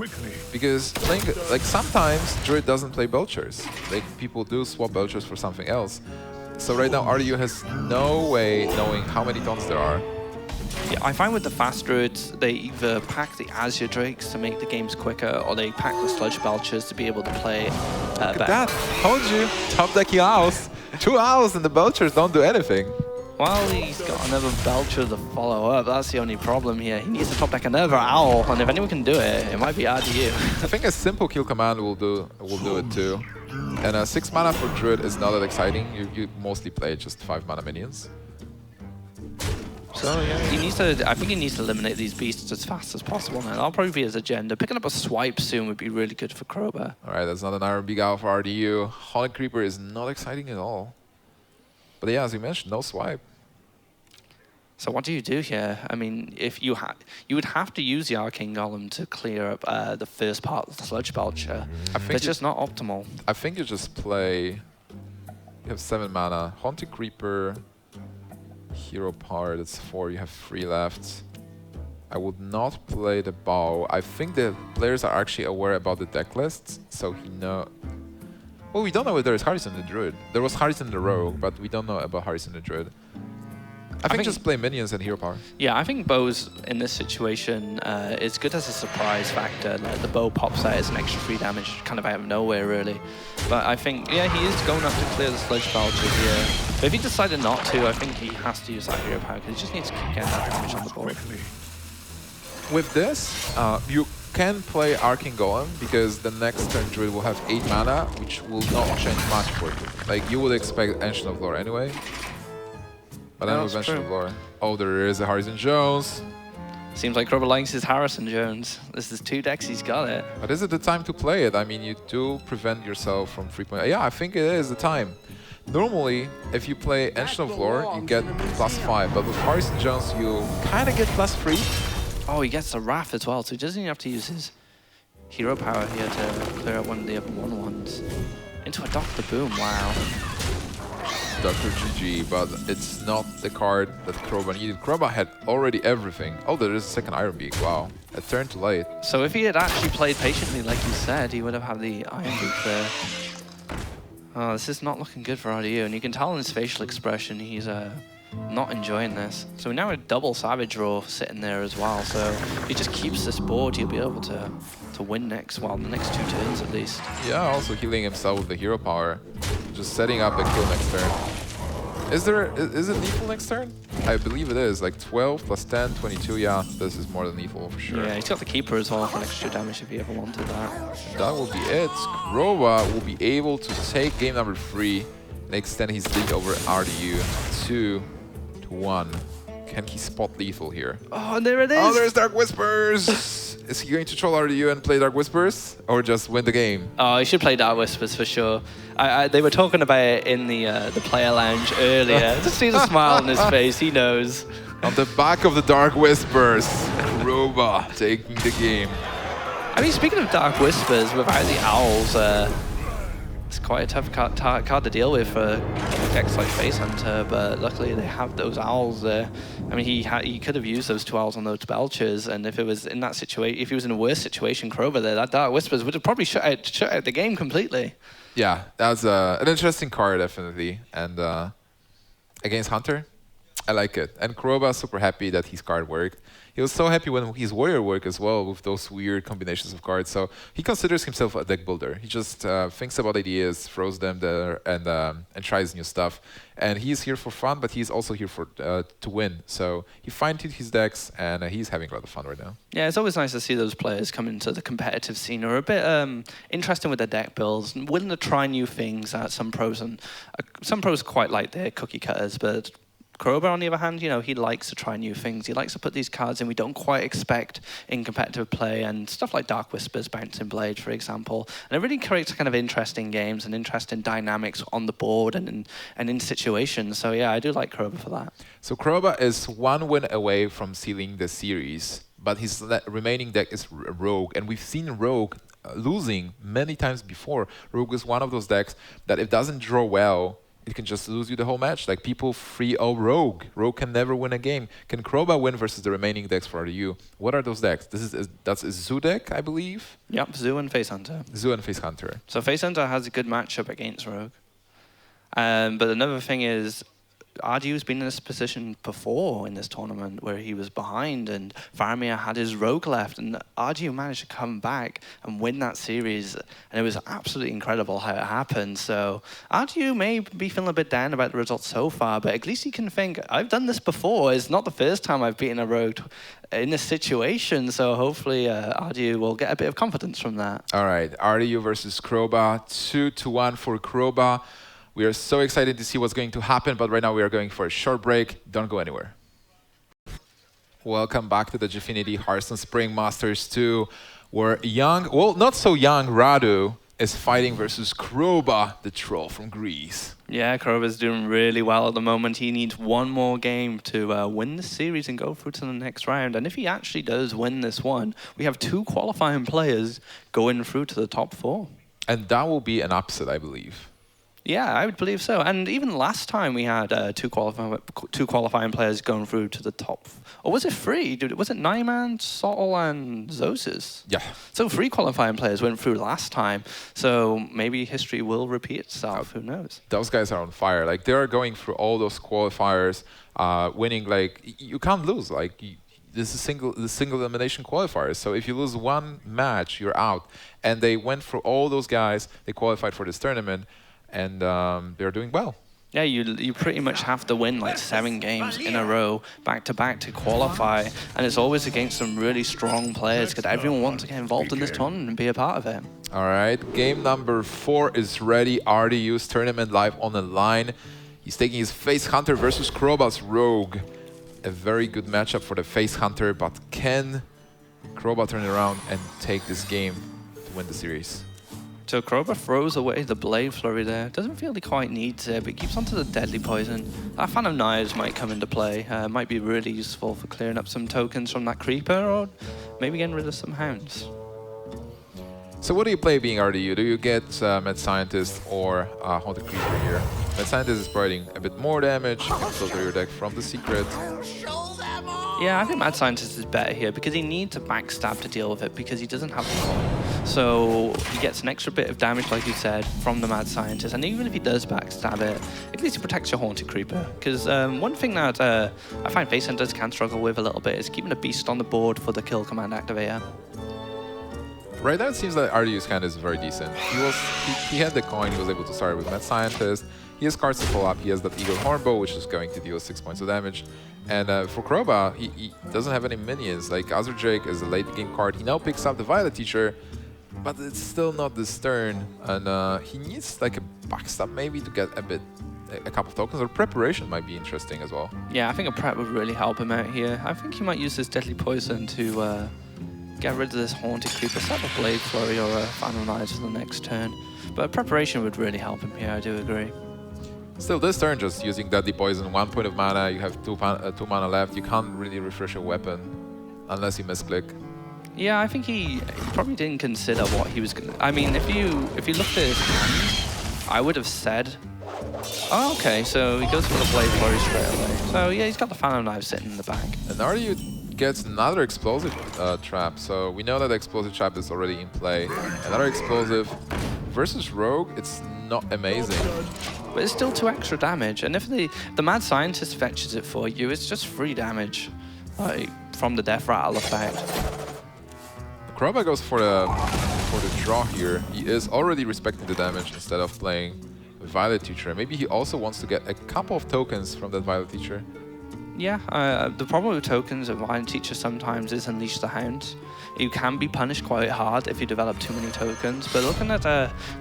Because playing, like, sometimes Druid doesn't play Belchers. Like, people do swap Belchers for something else. So right now, RDU has no way knowing how many taunts there are. Yeah, I find with the fast druids, they either pack the Azure Drakes to make the games quicker, or they pack the Sludge Belchers to be able to play better. That told you, top decking owls. 2 owls and the Belchers don't do anything. Well, he's got another Belcher to follow up. That's the only problem here. He needs to top deck another owl, and if anyone can do it, it might be RDU. I think a simple kill command will do it too. And 6 mana for Druid is not that exciting. You mostly play just 5 mana minions. So yeah, he needs to. I think he needs to eliminate these beasts as fast as possible. Now that'll probably be his agenda. Picking up a swipe soon would be really good for Kroba. All right, that's not an Iron Big Owl for RDU. Holly Creeper is not exciting at all. But yeah, as you mentioned, no swipe. So what do you do here? I mean, if you would have to use the Arcane Golem to clear up the first part of the Sludge Belcher. It's just not optimal. I think you just play. You have 7 mana. Haunted Creeper. Hero Power, that's 4, you have 3 left. I would not play the bow. I think the players are actually aware about the deck lists, so he know. Well, we don't know if there is Harrison the Druid. There was Harrison the Rogue, but we don't know about Harrison the Druid. I think just play minions and hero power. Yeah, I think bows in this situation is good as a surprise factor. Like the bow pops out as an extra 3 damage, kind of out of nowhere, really. But I think, yeah, he is going up to clear the Sludge Belcher here. But if he decided not to, I think he has to use that hero power because he just needs to keep getting that damage on the board. With this, you can play Arcane Golem because the next turn Druid will have 8 mana, which will not change much for you. Like you would expect Ancient of Lore anyway. But then with Ancient of Lore. Oh, there is a Harrison Jones. Seems like Kroba likes his Harrison Jones. This is 2 decks, he's got it. But is it the time to play it? I mean, you do prevent yourself from 3 point. Yeah, I think it is the time. Normally, if you play Ancient of Lore, you get +5. But with Harrison Jones, you kind of get +3. Oh, he gets the Wrath as well, so he doesn't even have to use his hero power here to clear out one of the other 1/1s. Into a Dr. Boom, wow. Dr. GG, but it's not the card that Kroba needed. Kroba had already everything. Oh, there is a second Iron Beak, wow. A turn too late. So if he had actually played patiently, like you said, he would have had the Iron Beak there. Oh, this is not looking good for RDU, and you can tell in his facial expression he's not enjoying this. So now a double Savage Roar sitting there as well, so if he just keeps this board, he'll be able to win next, well, the next 2 turns at least. Yeah, also healing himself with the hero power. Just setting up the kill next turn. Is it lethal next turn? I believe it is, like 12 plus 10, 22, yeah, this is more than lethal for sure. Yeah, he's got the Keeper as well for an extra damage if he ever wanted that. And that will be it. Kroba will be able to take game number 3 and extend his lead over RDU 2-1. Can he spot lethal here? Oh, and there it is! Oh, there's Dark Whispers! Is he going to troll RDU and play Dark Whispers? Or just win the game? Oh, he should play Dark Whispers for sure. They were talking about it in the player lounge earlier. Just see the smile on his face, he knows. On the back of the Dark Whispers, Kroba taking the game. I mean, speaking of Dark Whispers, without the owls, it's quite a tough card to deal with for decks like Face Hunter, but luckily they have those owls there. I mean, he could have used those 2 owls on those Belchers, and if it was in that situation, if he was in a worse situation, Kroba there, that Dark Whispers would have probably shut out the game completely. Yeah, that's an interesting card, definitely. And against Hunter, I like it. And Kroba super happy that his card worked. He was so happy when his warrior worked as well with those weird combinations of cards. So he considers himself a deck builder. He just thinks about ideas, throws them there, and tries new stuff. And he's here for fun, but he's also here for to win. So he fine-tuned his decks, and he's having a lot of fun right now. Yeah, it's always nice to see those players come into the competitive scene who are a bit interested with their deck builds, willing to try new things. Some pros quite like their cookie cutters, but Kroba, on the other hand, you know, he likes to try new things. He likes to put these cards in we don't quite expect in competitive play, and stuff like Dark Whispers, Bouncing Blade, for example. And it really creates kind of interesting games and interesting dynamics on the board and in situations. So yeah, I do like Kroba for that. So Kroba is 1 win away from sealing the series, but his remaining deck is Rogue, and we've seen Rogue losing many times before. Rogue is one of those decks that if it doesn't draw well, it can just lose you the whole match. Like people 3-0 Rogue. Rogue can never win a game. Can Kroba win versus the remaining decks for RDU? What are those decks? That's a Zoo deck, I believe. Yep, Zoo and Face Hunter. Zoo and Face Hunter. So Face Hunter has a good matchup against Rogue. But another thing is, RDU's been in this position before in this tournament where he was behind and Faramir had his rogue left, and RDU managed to come back and win that series, and it was absolutely incredible how it happened. So RDU may be feeling a bit down about the results so far, but at least he can think, I've done this before. It's not the first time I've beaten a rogue in this situation, so hopefully RDU will get a bit of confidence from that. All right, RDU versus Kroba, 2-1 for Kroba. We are so excited to see what's going to happen, but right now we are going for a short break. Don't go anywhere. Welcome back to the Gfinity Hearthstone Spring Masters 2, where young, well, not so young, Radu is fighting versus Kroba, the troll from Greece. Yeah, Kroba's doing really well at the moment. He needs one more game to win the series and go through to the next round. And if he actually does win this one, we have 2 qualifying players going through to the top 4. And that will be an upset, I believe. Yeah, I would believe so. And even last time we had two qualifying players going through to the top. Or was it 3? Was it Nyman, Sottle, and Zosis? Yeah. So 3 qualifying players went through last time. So maybe history will repeat itself. Who knows? Those guys are on fire. Like, they are going through all those qualifiers, winning. Like, you can't lose. Like, this is single elimination qualifiers. So if you lose one match, you're out. And they went through all those guys. They qualified for this tournament. And they're doing well. Yeah, you pretty much have to win like 7 games in a row, back to back, to qualify, and it's always against some really strong players because everyone wants to get involved in this tournament and be a part of it. All right, game number 4 is ready. RDU's tournament live on the line. He's taking his Face Hunter versus Kroba's Rogue. A very good matchup for the Face Hunter, but can Kroba turn around and take this game to win the series? So Kroba throws away the Blade Flurry there. Doesn't feel he quite needs it, but keeps onto the Deadly Poison. That Phantom Knives might come into play. Might be really useful for clearing up some tokens from that Creeper, or maybe getting rid of some Hounds. So what do you play being RDU? Do you get Mad Scientist or Haunted Creeper here? Mad Scientist is providing a bit more damage. You can filter your deck from the secret. Yeah, I think Mad Scientist is better here because he needs a backstab to deal with it because he doesn't have the coin. So he gets an extra bit of damage, like you said, from the Mad Scientist. And even if he does backstab it, at least he protects your Haunted Creeper. Because one thing that I find Face Hunters can struggle with a little bit is keeping a Beast on the board for the kill command activator. Right now it seems that RDU's hand is very decent. He had the coin, he was able to start with Mad Scientist. He has cards to pull up. He has that Eagle Hornbow, which is going to deal 6 points of damage. And for Kroba, he doesn't have any minions. Like Azure Drake is a late game card. He now picks up the Violet Teacher, but it's still not this turn. And he needs like a backstab maybe to get a couple of tokens. Or Preparation might be interesting as well. Yeah, I think a prep would really help him out here. I think he might use this Deadly Poison to get rid of this Haunted Creeper, set up a Blade Flurry or a Phantom Knives for the next turn. But Preparation would really help him here, I do agree. Still, this turn, just using Deadly Poison, 1 point of mana, you have 2 mana left, you can't really refresh a weapon unless you misclick. Yeah, I think he probably didn't consider what he was going to... I mean, if you looked at his hand, I would have said... Oh, okay, so he goes for the Blade Flurry straight away. So yeah, he's got the Phantom Knife sitting in the back. And RDU gets another Explosive Trap, so we know that the Explosive Trap is already in play. Another Explosive versus Rogue, it's not amazing. But it's still 2 extra damage, and if the Mad Scientist fetches it for you, it's just 3 damage from the Death Rattle effect. Kroba goes for the draw here. He is already respecting the damage instead of playing Violet Teacher. Maybe he also wants to get a couple of tokens from that Violet Teacher. Yeah, the problem with tokens of Violet Teacher sometimes is Unleash the Hounds. You can be punished quite hard if you develop too many tokens, but looking at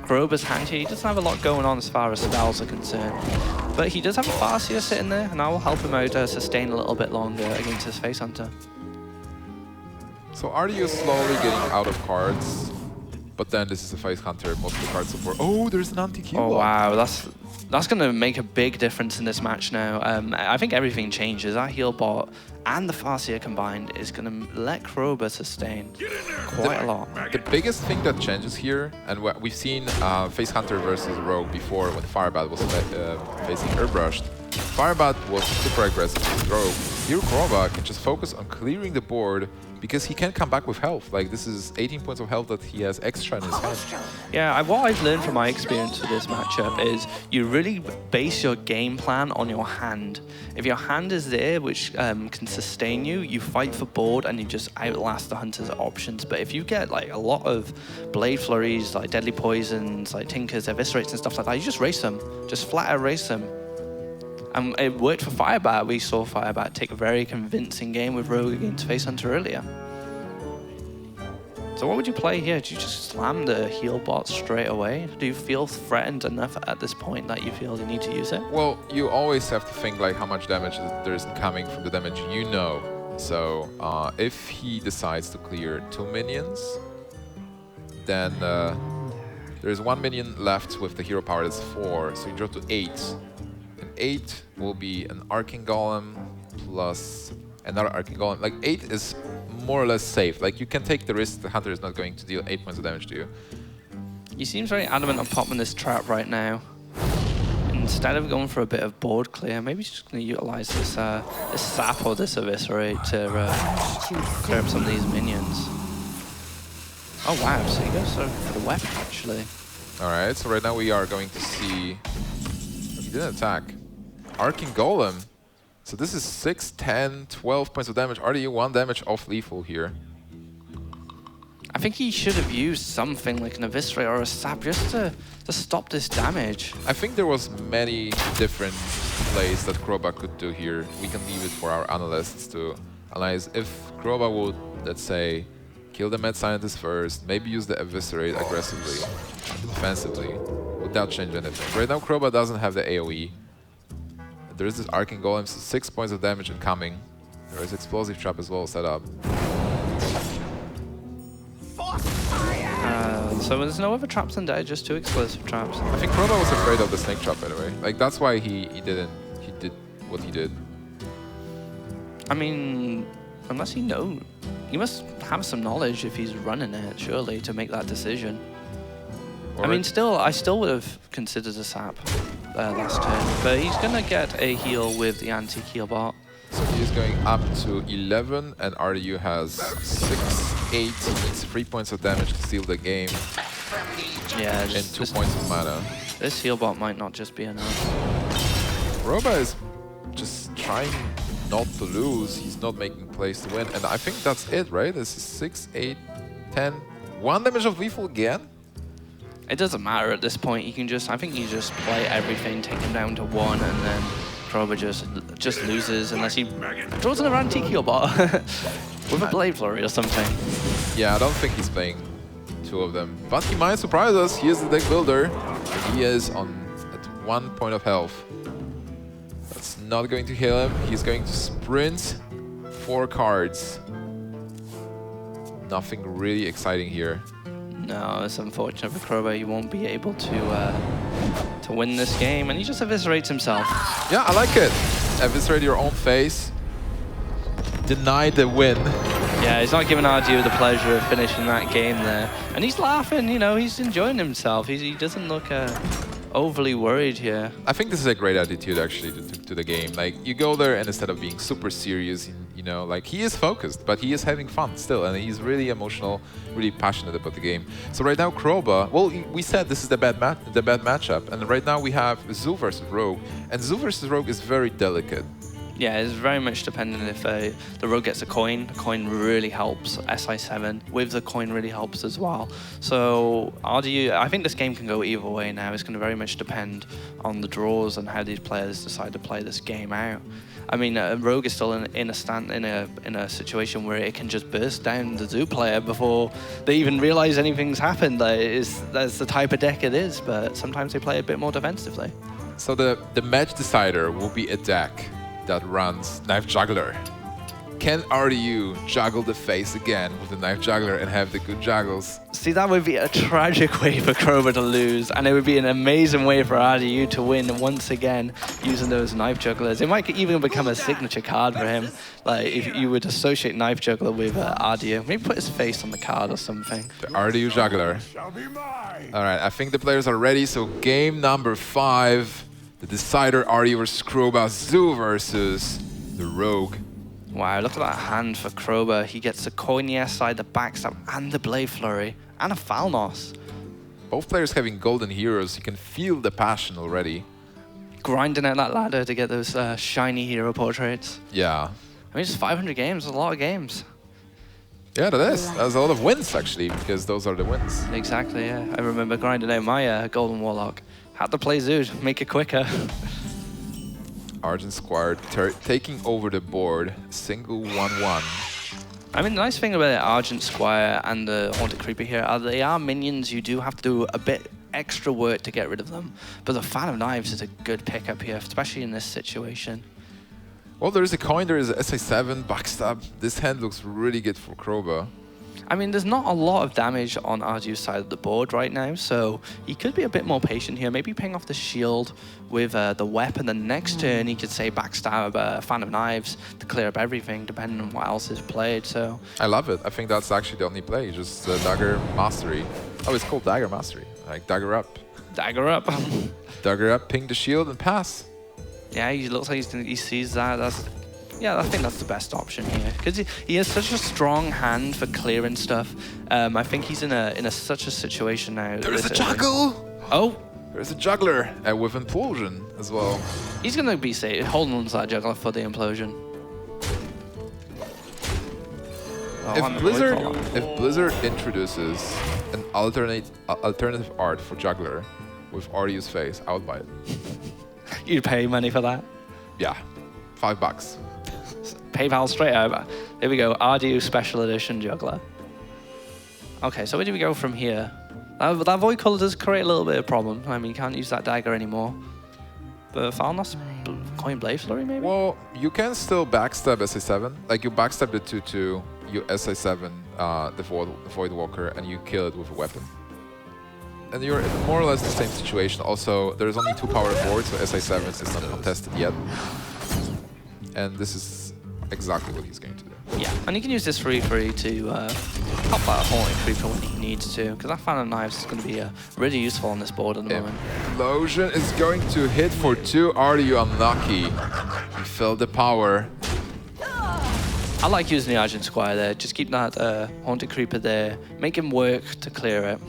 Kroba's hand here, he doesn't have a lot going on as far as spells are concerned. But he does have a Farseer sitting there, and that will help him out sustain a little bit longer against his Face Hunter. So RDU is slowly getting out of cards, but then this is a Face Hunter, most of the cards support. Oh, there's an anti-Q. Oh wow, that's going to make a big difference in this match now. I think everything changes. That heal bot and the Farseer combined is going to let Kroba sustain quite a lot. The biggest thing that changes here, and we've seen Face Hunter versus Rogue before when Firebat was facing Airbrushed. Firebat was super aggressive with Rogue. Here Kroba can just focus on clearing the board because he can come back with health. Like, this is 18 points of health that he has extra in his hand. Yeah, what I've learned from my experience with this matchup is you really base your game plan on your hand. If your hand is there, which can sustain you, you fight for board and you just outlast the hunter's options. But if you get like a lot of blade flurries, like deadly poisons, like tinkers, eviscerates and stuff like that, you just race them. Just flat out race them. And it worked for Firebat. We saw Firebat take a very convincing game with Rogue against Face Hunter earlier. So what would you play here? Do you just slam the heal bot straight away? Do you feel threatened enough at this point that you feel you need to use it? Well, you always have to think like how much damage there is coming from the damage you know. So if he decides to clear 2 minions, then there's 1 minion left with the hero power that's 4, so you drop to 8. And 8 will be an Arcane Golem plus another Arcane Golem. Like 8 is more or less safe. Like you can take the risk the hunter is not going to deal 8 points of damage to you. He seems very adamant on popping this trap right now. Instead of going for a bit of board clear, maybe he's just going to utilize this sap or this eviscerate to clear up some of these minions. Oh wow, so he goes for the weapon actually. Alright, so right now we are going to see... He didn't attack. Arcane Golem. So this is 6, 10, 12 points of damage. RDU 1 damage off lethal here. I think he should have used something like an eviscerate or a sap just to stop this damage. I think there was many different plays that Kroba could do here. We can leave it for our analysts to analyze. If Kroba would, let's say, kill the Mad Scientist first, maybe use the eviscerate aggressively, defensively, would that change anything? Right now Kroba doesn't have the AoE. There is this Arcane Golem, so 6 points of damage incoming. There is Explosive Trap as well set up. So there's no other traps in there, just 2 explosive traps. I think Kroba was afraid of the Snake Trap, by the way. Like, that's why he did what he did. I mean, unless he knows, he must have some knowledge if he's running it, surely, to make that decision. I mean, I still would have considered a sap last turn, but he's gonna get a heal with the anti-heal bot. So he is going up to 11, and RDU has 6, 8. He needs 3 points of damage to seal the game. Yeah, and 2 points of mana. This heal bot might not just be enough. Kroba is just trying not to lose. He's not making plays to win, and I think that's it, right? This is 6, 8, 10. 1 damage of lethal again? It doesn't matter at this point. I think you just play everything, take him down to 1, and then Kroba just loses unless he draws another anti-heal bot with a Blade Flurry or something. Yeah, I don't think he's playing 2 of them. But he might surprise us. He is the deck builder. And he is at 1 point of health. That's not going to heal him. He's going to sprint 4 cards. Nothing really exciting here. No, it's unfortunate for Kroba. He won't be able to win this game, and he just eviscerates himself. Yeah, I like it. Eviscerate your own face. Deny the win. Yeah, he's not giving RDU the pleasure of finishing that game there. And he's laughing, you know, he's enjoying himself. He doesn't look overly worried here. I think this is a great attitude, actually, to the game. Like, you go there, and instead of being super serious, you know, like, he is focused, but he is having fun still, and he's really emotional, really passionate about the game. So right now, Kroba, well, we said this is the bad matchup, and right now we have Zoo versus Rogue, and Zoo versus Rogue is very delicate. Yeah, it's very much dependent if the Rogue gets a coin. The coin really helps. SI7 with the coin really helps as well. So I think this game can go either way now. It's going to very much depend on the draws and how these players decide to play this game out. I mean, Rogue is still in a situation where it can just burst down the Zoo player before they even realize anything's happened. That's the type of deck it is, but sometimes they play a bit more defensively. So the match decider will be a deck that runs Knife Juggler. Can RDU juggle the face again with the Knife Juggler and have the good juggles? See, that would be a tragic way for Kroba to lose, and it would be an amazing way for RDU to win once again using those Knife Jugglers. It might even become a signature card for him. Like, if you would associate Knife Juggler with RDU, maybe put his face on the card or something. The RDU Juggler. All right, I think the players are ready, so game number 5. The decider, RDU versus Kroba, Zoo versus the Rogue. Wow, look at that hand for Kroba. He gets the coin the S side, the backstab, and the Blade Flurry, and a Falnos. Both players having golden heroes, you can feel the passion already. Grinding out that ladder to get those shiny hero portraits. Yeah. I mean, just 500 games, a lot of games. Yeah, that is. That's a lot of wins, actually, because those are the wins. Exactly, yeah. I remember grinding out my Golden Warlock. Had to play Zood, make it quicker. Argent Squire taking over the board, single 1-1. I mean, the nice thing about Argent Squire and the Haunted Creeper here are they are minions. You do have to do a bit extra work to get rid of them. But the Fan of Knives is a good pickup here, especially in this situation. Well, there's a coin, there is a SA7, backstab. This hand looks really good for Kroba. I mean, there's not a lot of damage on Ardu's side of the board right now, so he could be a bit more patient here. Maybe ping off the shield with the weapon. The next turn, he could say backstab Fan of Knives to clear up everything, depending on what else is played. So I love it. I think that's actually the only play, just Dagger Mastery. Oh, it's called Dagger Mastery. Like Dagger up. Dagger up. Dagger up, ping the shield, and pass. Yeah, he looks like he sees that. Yeah, I think that's the best option here because he has such a strong hand for clearing stuff. I think he's in such a situation now. There's a juggle. Oh, there's a juggler with implosion as well. He's gonna be safe, holding on to that juggler for the implosion. Oh, if Blizzard introduces an alternative art for juggler with Ardu's face, I would buy it. You'd pay money for that? Yeah, $5. PayPal straight over. Here we go, Ardu Special Edition Juggler. Okay, so where do we go from here? That Void Color does create a little bit of problem. I mean, you can't use that dagger anymore. But Falnos, Coin Blade Flurry maybe? Well, you can still backstab SA7. Like you backstab the 2-2, you SA7 the Void Walker, and you kill it with a weapon. And you're in more or less the same situation. Also, there's only 2 power boards, so SA7 is not contested yet. And this is exactly what he's going to do. Yeah, and you can use this free to help that Haunted Creeper when he needs to, because that Fan of Knives is going to be really useful on this board at the moment. Implosion is going to hit for 2. Ardu unlucky. He felt the power. I like using the Argent Squire there. Just keep that Haunted Creeper there. Make him work to clear it.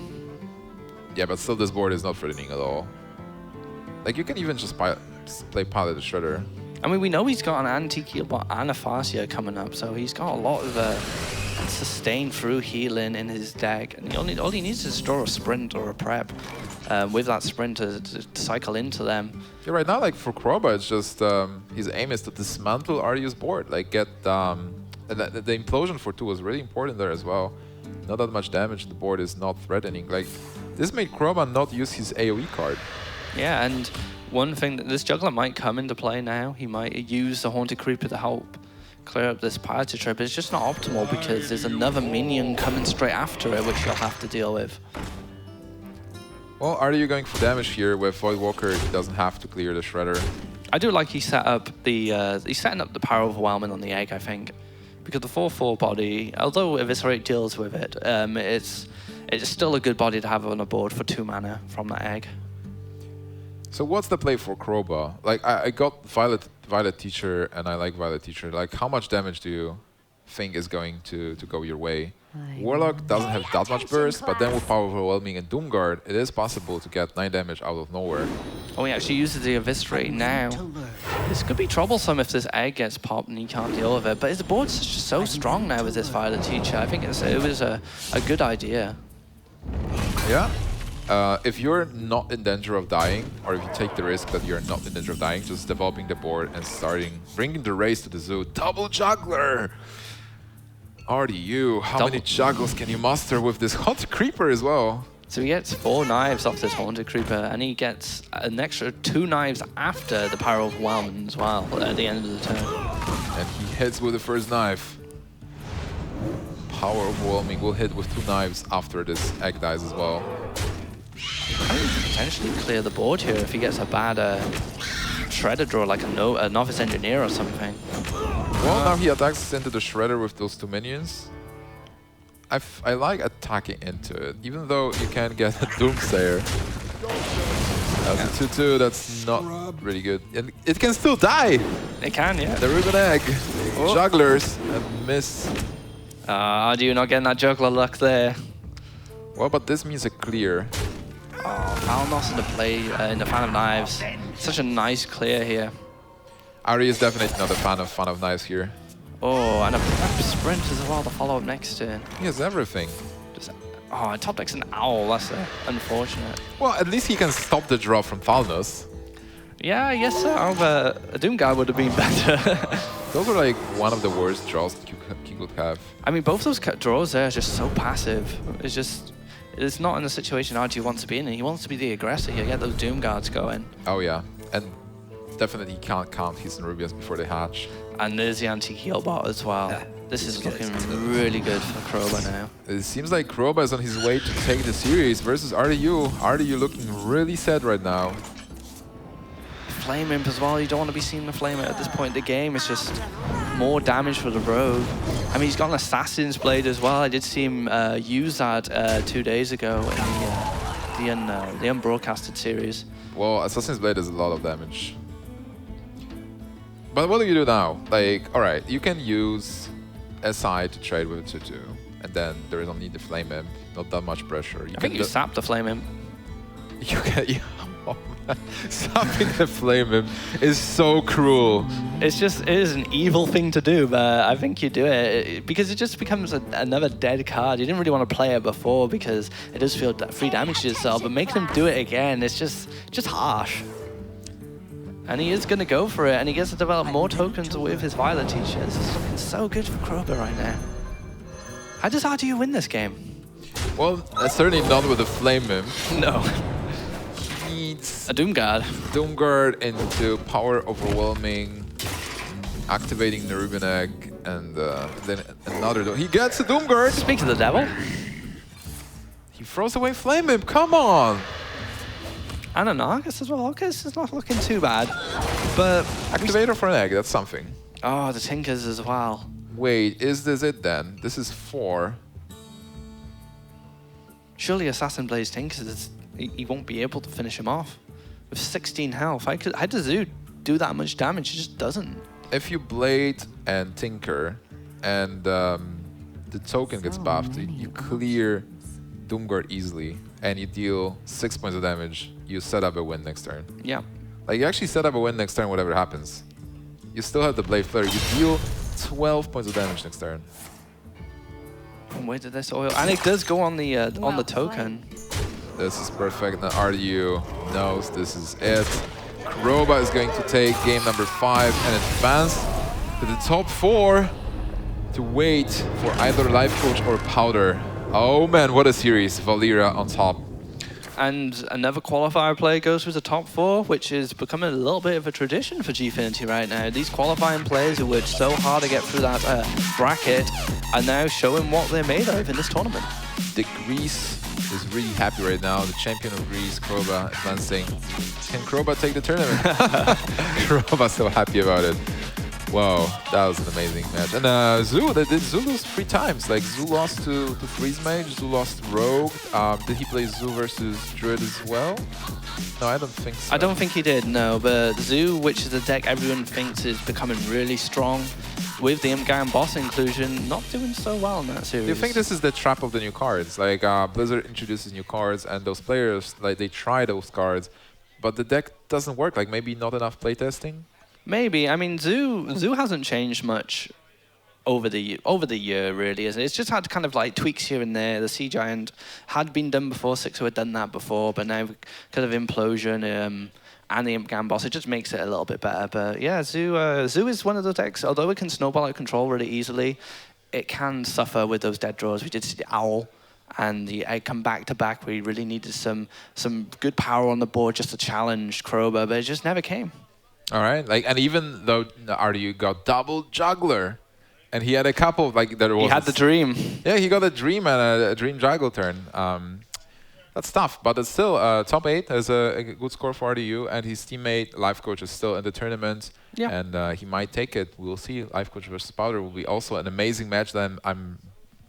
Yeah, but still this board is not threatening at all. Like you can even just play Pilot the Shredder. I mean, we know he's got an anti-Keelbot and a Farsia coming up, so he's got a lot of sustain through healing in his deck. And all he needs is to draw a sprint or a prep with that sprint to cycle into them. Yeah, right now, like for Kroba, it's just his aim is to dismantle Ardu's board. Like get the implosion for 2 was really important there as well. Not that much damage, the board is not threatening. Like this made Kroba not use his AoE card. Yeah, and one thing that this juggler might come into play now, he might use the Haunted Creeper to help clear up this Pirate Trip, but it's just not optimal because there's another minion coming straight after it, which you'll have to deal with. Well, Ardu going for damage here with Void Walker, he doesn't have to clear the Shredder. I do like he set up the he's setting up the Power Overwhelming on the egg, I think, because the 4/4 body, although Eviscerate deals with it, it's still a good body to have on a board for 2 mana from that egg. So what's the play for Kroba? Like I got Violet Teacher and I like Violet Teacher. Like how much damage do you think is going to go your way? Warlock doesn't have that much burst, but then with Power Overwhelming and Doomguard, it is possible to get 9 damage out of nowhere. Oh, he actually uses the Eviscerate now. This could be troublesome if this egg gets popped and he can't deal with it, but his board's just so strong now with this Violet Teacher. I think it was a good idea. Yeah. If you're not in danger of dying, or if you take the risk that you're not in danger of dying, just developing the board and bringing the race to the zoo. Double Juggler! Ardu, how many juggles can you muster with this Haunted Creeper as well? So he gets 4 knives off this Haunted Creeper, and he gets an extra 2 knives after the Power Overwhelming as well at the end of the turn. And he hits with the first knife. Power Overwhelming will hit with 2 knives after this egg dies as well. I mean, he could potentially clear the board here if he gets a bad Shredder draw, like a Novice Engineer or something. Well, now he attacks into the Shredder with those 2 minions. I like attacking into it, even though you can get a Doomsayer. That's a 2-2. That's not really good. And it can still die. It can, yeah. The Ruben Egg. Jugglers and miss. Do you not getting that juggler luck there? Well, but this means a clear. Oh, Valnos in the play, in the Fan of Knives. Such a nice clear here. Ari is definitely not a fan of Knives here. Oh, and a prep sprint as well to follow up next turn. He has everything. Oh, top deck's an owl. That's unfortunate. Well, at least he can stop the draw from Thalnos. Yeah, I guess so. A Doom Guy would have been better. Those are like one of the worst draws that you could have. I mean, both those draws there are just so passive. It's not in the situation RG wants to be in. He wants to be the aggressor here, get those Doom Guards going. Oh yeah, and definitely he can't count his Nerubians before they hatch. And there's the anti-heal bot as well. This is looking really good for Kroba now. It seems like Kroba is on his way to take the series versus RDU. RDU looking really sad right now. Flame Imp as well. You don't want to be seeing the Flame Imp at this point in the game. It's just more damage for the Rogue. I mean, he's got an Assassin's Blade as well. I did see him use that 2 days ago in the unbroadcasted series. Well, Assassin's Blade does a lot of damage. But what do you do now? Like, all right, you can use SI to trade with 2-2, and then there is only the Flame Imp, not that much pressure. I think you sap the Flame Imp. You can, yeah. Oh, man. Sapping the Flame Imp is so cruel. It is an evil thing to do, but I think you do it because it just becomes another dead card. You didn't really want to play it before because it does feel free damage to yourself, but making him do it again, it's just harsh. And he is going to go for it, and he gets to develop more tokens with his Violet Teachers. It's looking so good for Kroba right now. How do you win this game? Well, certainly not with the Flame Imp. No. He needs a Doom Guard. Doom Guard into Power Overwhelming, activating the Ruben Egg, and then another. He gets a Doom Guard. Speak to the devil. He throws away Flame Imp. Come on. And an Argus as well. Argus is not looking too bad. But Activator for an egg, that's something. Oh, the Tinkers as well. Wait, is this it then? This is 4. Surely Assassin Blade's Tinkers, he won't be able to finish him off. With 16 health, how does Zoo do that much damage? He just doesn't. If you Blade and Tinker, and the token gets buffed, you clear Doomguard easily, and you deal 6 points of damage, you set up a win next turn. Yeah. Like, you actually set up a win next turn, whatever happens. You still have the Blade Flare. You deal 12 points of damage next turn. And where did this oil? And it does go on the token. This is perfect. Now RDU knows this is it. Kroba is going to take game number 5 and advance to the top 4 to wait for either Life Coach or Powder. Oh man, what a series. Valera on top. And another qualifier play goes through the top 4, which is becoming a little bit of a tradition for Gfinity right now. These qualifying players who worked so hard to get through that bracket are now showing what they're made of in this tournament. The Greece is really happy right now. The champion of Greece, Kroba, advancing. Can Kroba take the tournament? Kroba's so happy about it. Wow, that was an amazing match. And Zoo lose 3 times. Like, Zoo lost to Freeze Mage, Zoo lost Rogue. Did he play Zoo versus Druid as well? No, I don't think so. I don't think he did, no. But Zoo, which is a deck everyone thinks is becoming really strong, with the Imp Guy and Boss inclusion, not doing so well in that series. Do you think this is the trap of the new cards? Like, Blizzard introduces new cards, and those players, like, they try those cards, but the deck doesn't work. Like, maybe not enough playtesting? Maybe. I mean, Zoo hasn't changed much over the year, really. It's just had kind of like tweaks here and there. The Sea Giant had been done before, Sixer had done that before, but now kind of Implosion and the Imp Gambos, it just makes it a little bit better. But yeah, Zoo is one of those decks, although it can snowball out control really easily, it can suffer with those dead draws. We did see the Owl and the Egg come back to back. We really needed some good power on the board just to challenge Kroba, but it just never came. All right, like, and even though RDU got double Juggler, and he had a couple, like, there was... He had the Dream. Yeah, he got a Dream and a Dream Juggle turn. That's tough, but it's still top 8 is a good score for RDU, and his teammate, Life Coach, is still in the tournament, and he might take it. We'll see. Life Coach versus Powder will be also an amazing match that I'm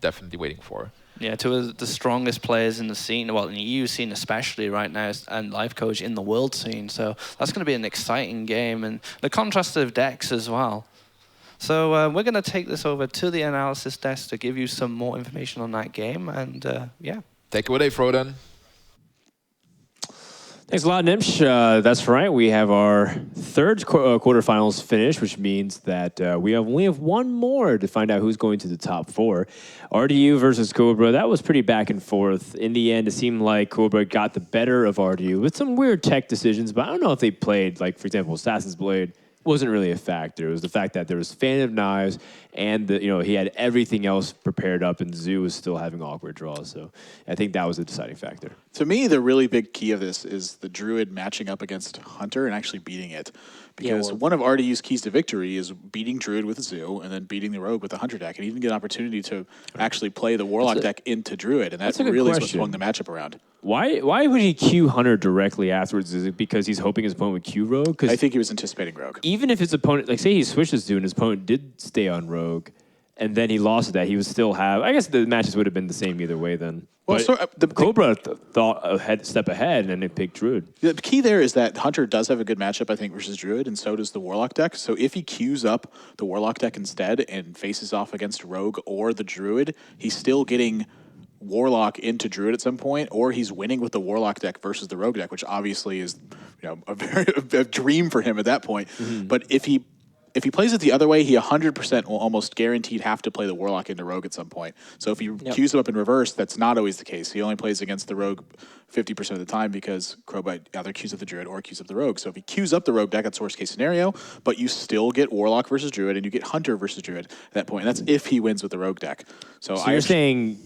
definitely waiting for. Yeah, two of the strongest players in the scene, well, in the EU scene especially right now, and life coach in the world scene. So that's going to be an exciting game, and the contrast of decks as well. So we're going to take this over to the analysis desk to give you some more information on that game, and yeah. Take it away, Froden. Thanks a lot, Nimsh. That's right. We have our third quarterfinals finish, which means that we only have one more to find out who's going to the top 4. RDU versus Cobra. That was pretty back and forth. In the end, it seemed like Cobra got the better of RDU with some weird tech decisions, but I don't know if they played, like, for example, Assassin's Blade wasn't really a factor. It was the fact that there was Fan of Knives and he had everything else prepared up, and Zoo was still having awkward draws. So I think that was the deciding factor. To me, the really big key of this is the Druid matching up against Hunter and actually beating it. Because one of RDU's keys to victory is beating Druid with Zoo and then beating the Rogue with the Hunter deck. And he didn't get an opportunity to actually play the Warlock deck into Druid. And that's really what swung the matchup around. Why would he Q Hunter directly afterwards? Is it because he's hoping his opponent would Q Rogue? I think he was anticipating Rogue. Even if his opponent, like say he switches Zoo and his opponent did stay on Rogue, and then he lost that, he would still have, I guess the matches would have been the same either way then. Well, the Cobra thought a step ahead, and then they picked Druid. The key there is that Hunter does have a good matchup, I think, versus Druid, and so does the Warlock deck. So if he queues up the Warlock deck instead and faces off against Rogue or the Druid, he's still getting Warlock into Druid at some point, or he's winning with the Warlock deck versus the Rogue deck, which obviously is a dream for him at that point. Mm-hmm. But if he plays it the other way, he 100% will almost guaranteed have to play the Warlock into Rogue at some point. So if he queues him up in reverse, that's not always the case. He only plays against the Rogue 50% of the time because Kroba either queues up the Druid or queues up the Rogue. So if he queues up the Rogue deck, that's worst case scenario, but you still get Warlock versus Druid and you get Hunter versus Druid at that point. And that's if he wins with the Rogue deck. So you're saying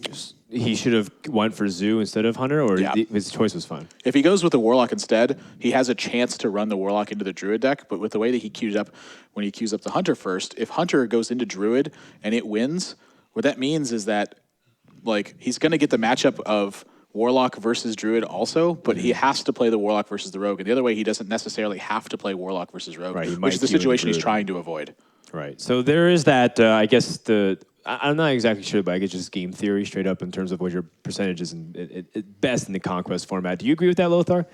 he should have went for Zoo instead of Hunter, or his choice was fine? If he goes with the Warlock instead, he has a chance to run the Warlock into the Druid deck, but with the way that he queued up, when he queues up the Hunter first, if Hunter goes into Druid and it wins, what that means is that he's going to get the matchup of Warlock versus Druid also, but he has to play the Warlock versus the Rogue. And the other way, he doesn't necessarily have to play Warlock versus Rogue, which is the situation he's trying to avoid. Right. So there is that, I guess I'm not exactly sure, but I guess just game theory straight up in terms of what your percentage is best in the Conquest format. Do you agree with that, Lothar?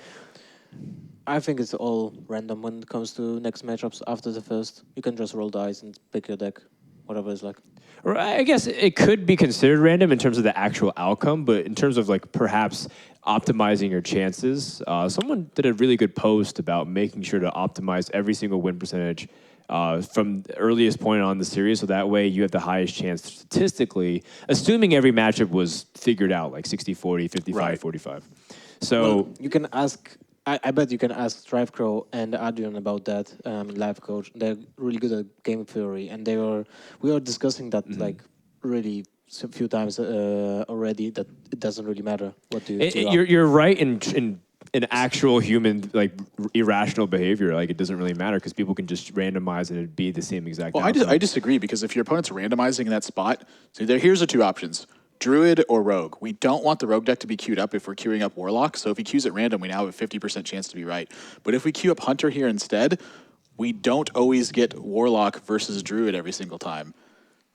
I think it's all random when it comes to next matchups after the first. You can just roll dice and pick your deck, whatever it's like. Or I guess it could be considered random in terms of the actual outcome, but in terms of perhaps optimizing your chances, someone did a really good post about making sure to optimize every single win percentage from the earliest point on the series, so that way you have the highest chance statistically, assuming every matchup was figured out, like 60-40, 55-45. So you can ask, I bet you can ask Strivecrow and Adrian about that, live coach. They're really good at game theory, and we were discussing that really a few times already, that it doesn't really matter what do you You're right in actual human irrational behavior. It doesn't really matter because people can just randomize and it'd be the same exact outcome. I disagree, because if your opponent's randomizing in that spot, so here's the two options: Druid or Rogue. We don't want the Rogue deck to be queued up if we're queuing up Warlock. So if he queues at random, we now have a 50% chance to be right. But if we queue up Hunter here instead, we don't always get Warlock versus Druid every single time.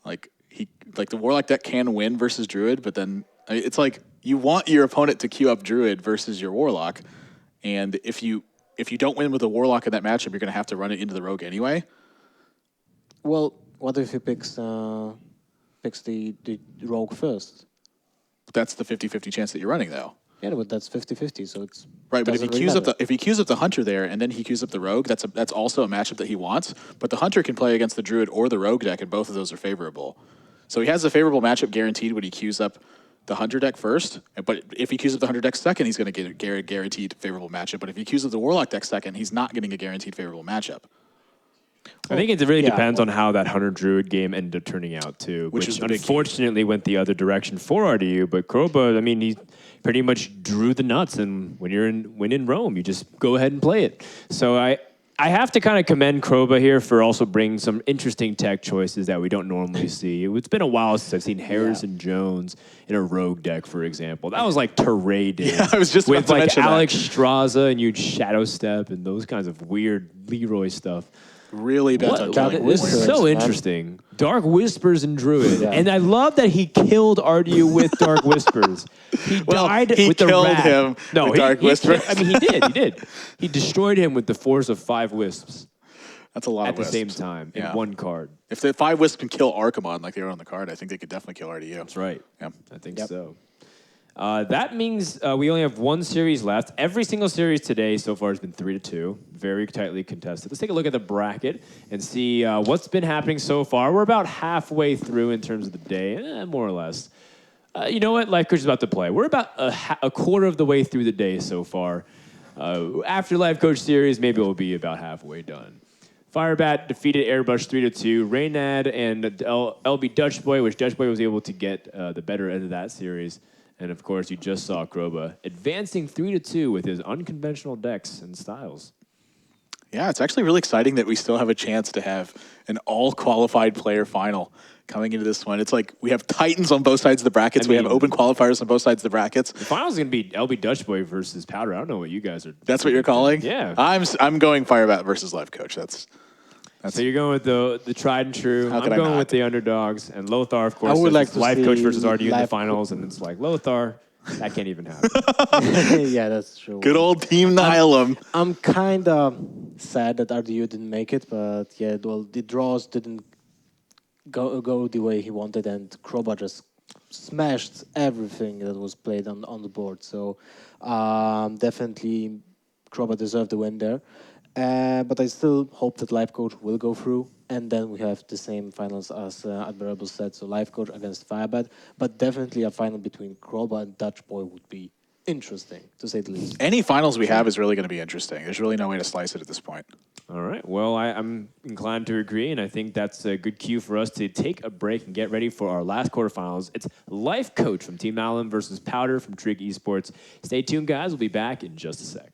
The Warlock deck can win versus Druid, but then it's you want your opponent to queue up Druid versus your Warlock, and if you don't win with a Warlock in that matchup, you're going to have to run it into the Rogue anyway. Well, what if he picks the Rogue first? That's the 50-50 chance that you're running, though. Yeah, but that's 50-50, so it's right. But if he queues up the Hunter there and then he queues up the Rogue, that's also a matchup that he wants. But the Hunter can play against the Druid or the Rogue deck, and both of those are favorable. So he has a favorable matchup guaranteed when he queues up the Hunter deck first. But if he queues up the Hunter deck second, he's going to get a guaranteed favorable matchup. But if he queues up the Warlock deck second, he's not getting a guaranteed favorable matchup. I think it really depends on how that Hunter Druid game ended up turning out too, which unfortunately went the other direction for RDU. But Kroba, he pretty much drew the nuts, and when in Rome, you just go ahead and play it. So I have to kind of commend Kroba here for also bringing some interesting tech choices that we don't normally see. It's been a while since I've seen Harrison Jones in a Rogue deck, for example. That was like Teray did. Yeah, I was just about to mention Alex that. Straza and you'd Shadow Step and those kinds of weird Leroy stuff. really bent on killing Dark This Whispers, is so man. interesting. Dark Whispers and Druid. Yeah. And I love that he killed Ardu with Dark Whispers. He Well, died he with the killed rat. him No, with Dark Whispers. I mean, he did. He destroyed him with the force of 5 wisps That's a lot at of the wisps. same time in Yeah. one card. If the 5 wisps can kill Archimon like they were on the card, I think they could definitely kill RDU. That's right. Yeah. I think so. That means we only have one series left. Every single series today so far has been 3-2, very tightly contested. Let's take a look at the bracket and see what's been happening so far. We're about halfway through in terms of the day, more or less. You know what? Life Coach is about to play. We're about a quarter of the way through the day so far. After Life Coach series, maybe we'll be about halfway done. Firebat defeated Airbush 3-2. Reynad and LB Dutch Boy, which Dutch Boy was able to get the better end of that series. And of course, you just saw Kroba advancing 3-2 with his unconventional decks and styles. Yeah, it's actually really exciting that we still have a chance to have an all-qualified player final coming into this one. It's like we have Titans on both sides of the brackets. We have open qualifiers on both sides of the brackets. The finals is going to be LB Dutch Boy versus Powder. I don't know what you guys are. That's what you're calling? Yeah. I'm going Firebat versus Life Coach. That's So you're going with the tried and true. How I'm could I going not? with the underdogs. And Lothar, of course, I would says like it's to Life Coach see versus RDU in the Life finals. And it's like, Lothar, that can't even happen. Yeah, that's true. good old Team Nihilum. I'm kind of sad that RDU didn't make it, but yeah, well, the draws didn't go the way he wanted, and Kroba just smashed everything that was played on the board. So definitely Kroba deserved the win there. But I still hope that Life Coach will go through, and then we have the same finals as Admirable said, so Life Coach against Firebat, but definitely a final between Kroba and Dutch Boy would be interesting, to say the least. Any finals we have is really going to be interesting. There's really no way to slice it at this point. All right. Well, I'm inclined to agree, and I think that's a good cue for us to take a break and get ready for our last quarterfinals. It's Life Coach from Team Nihilum versus Powder from Trig Esports. Stay tuned, guys. We'll be back in just a sec.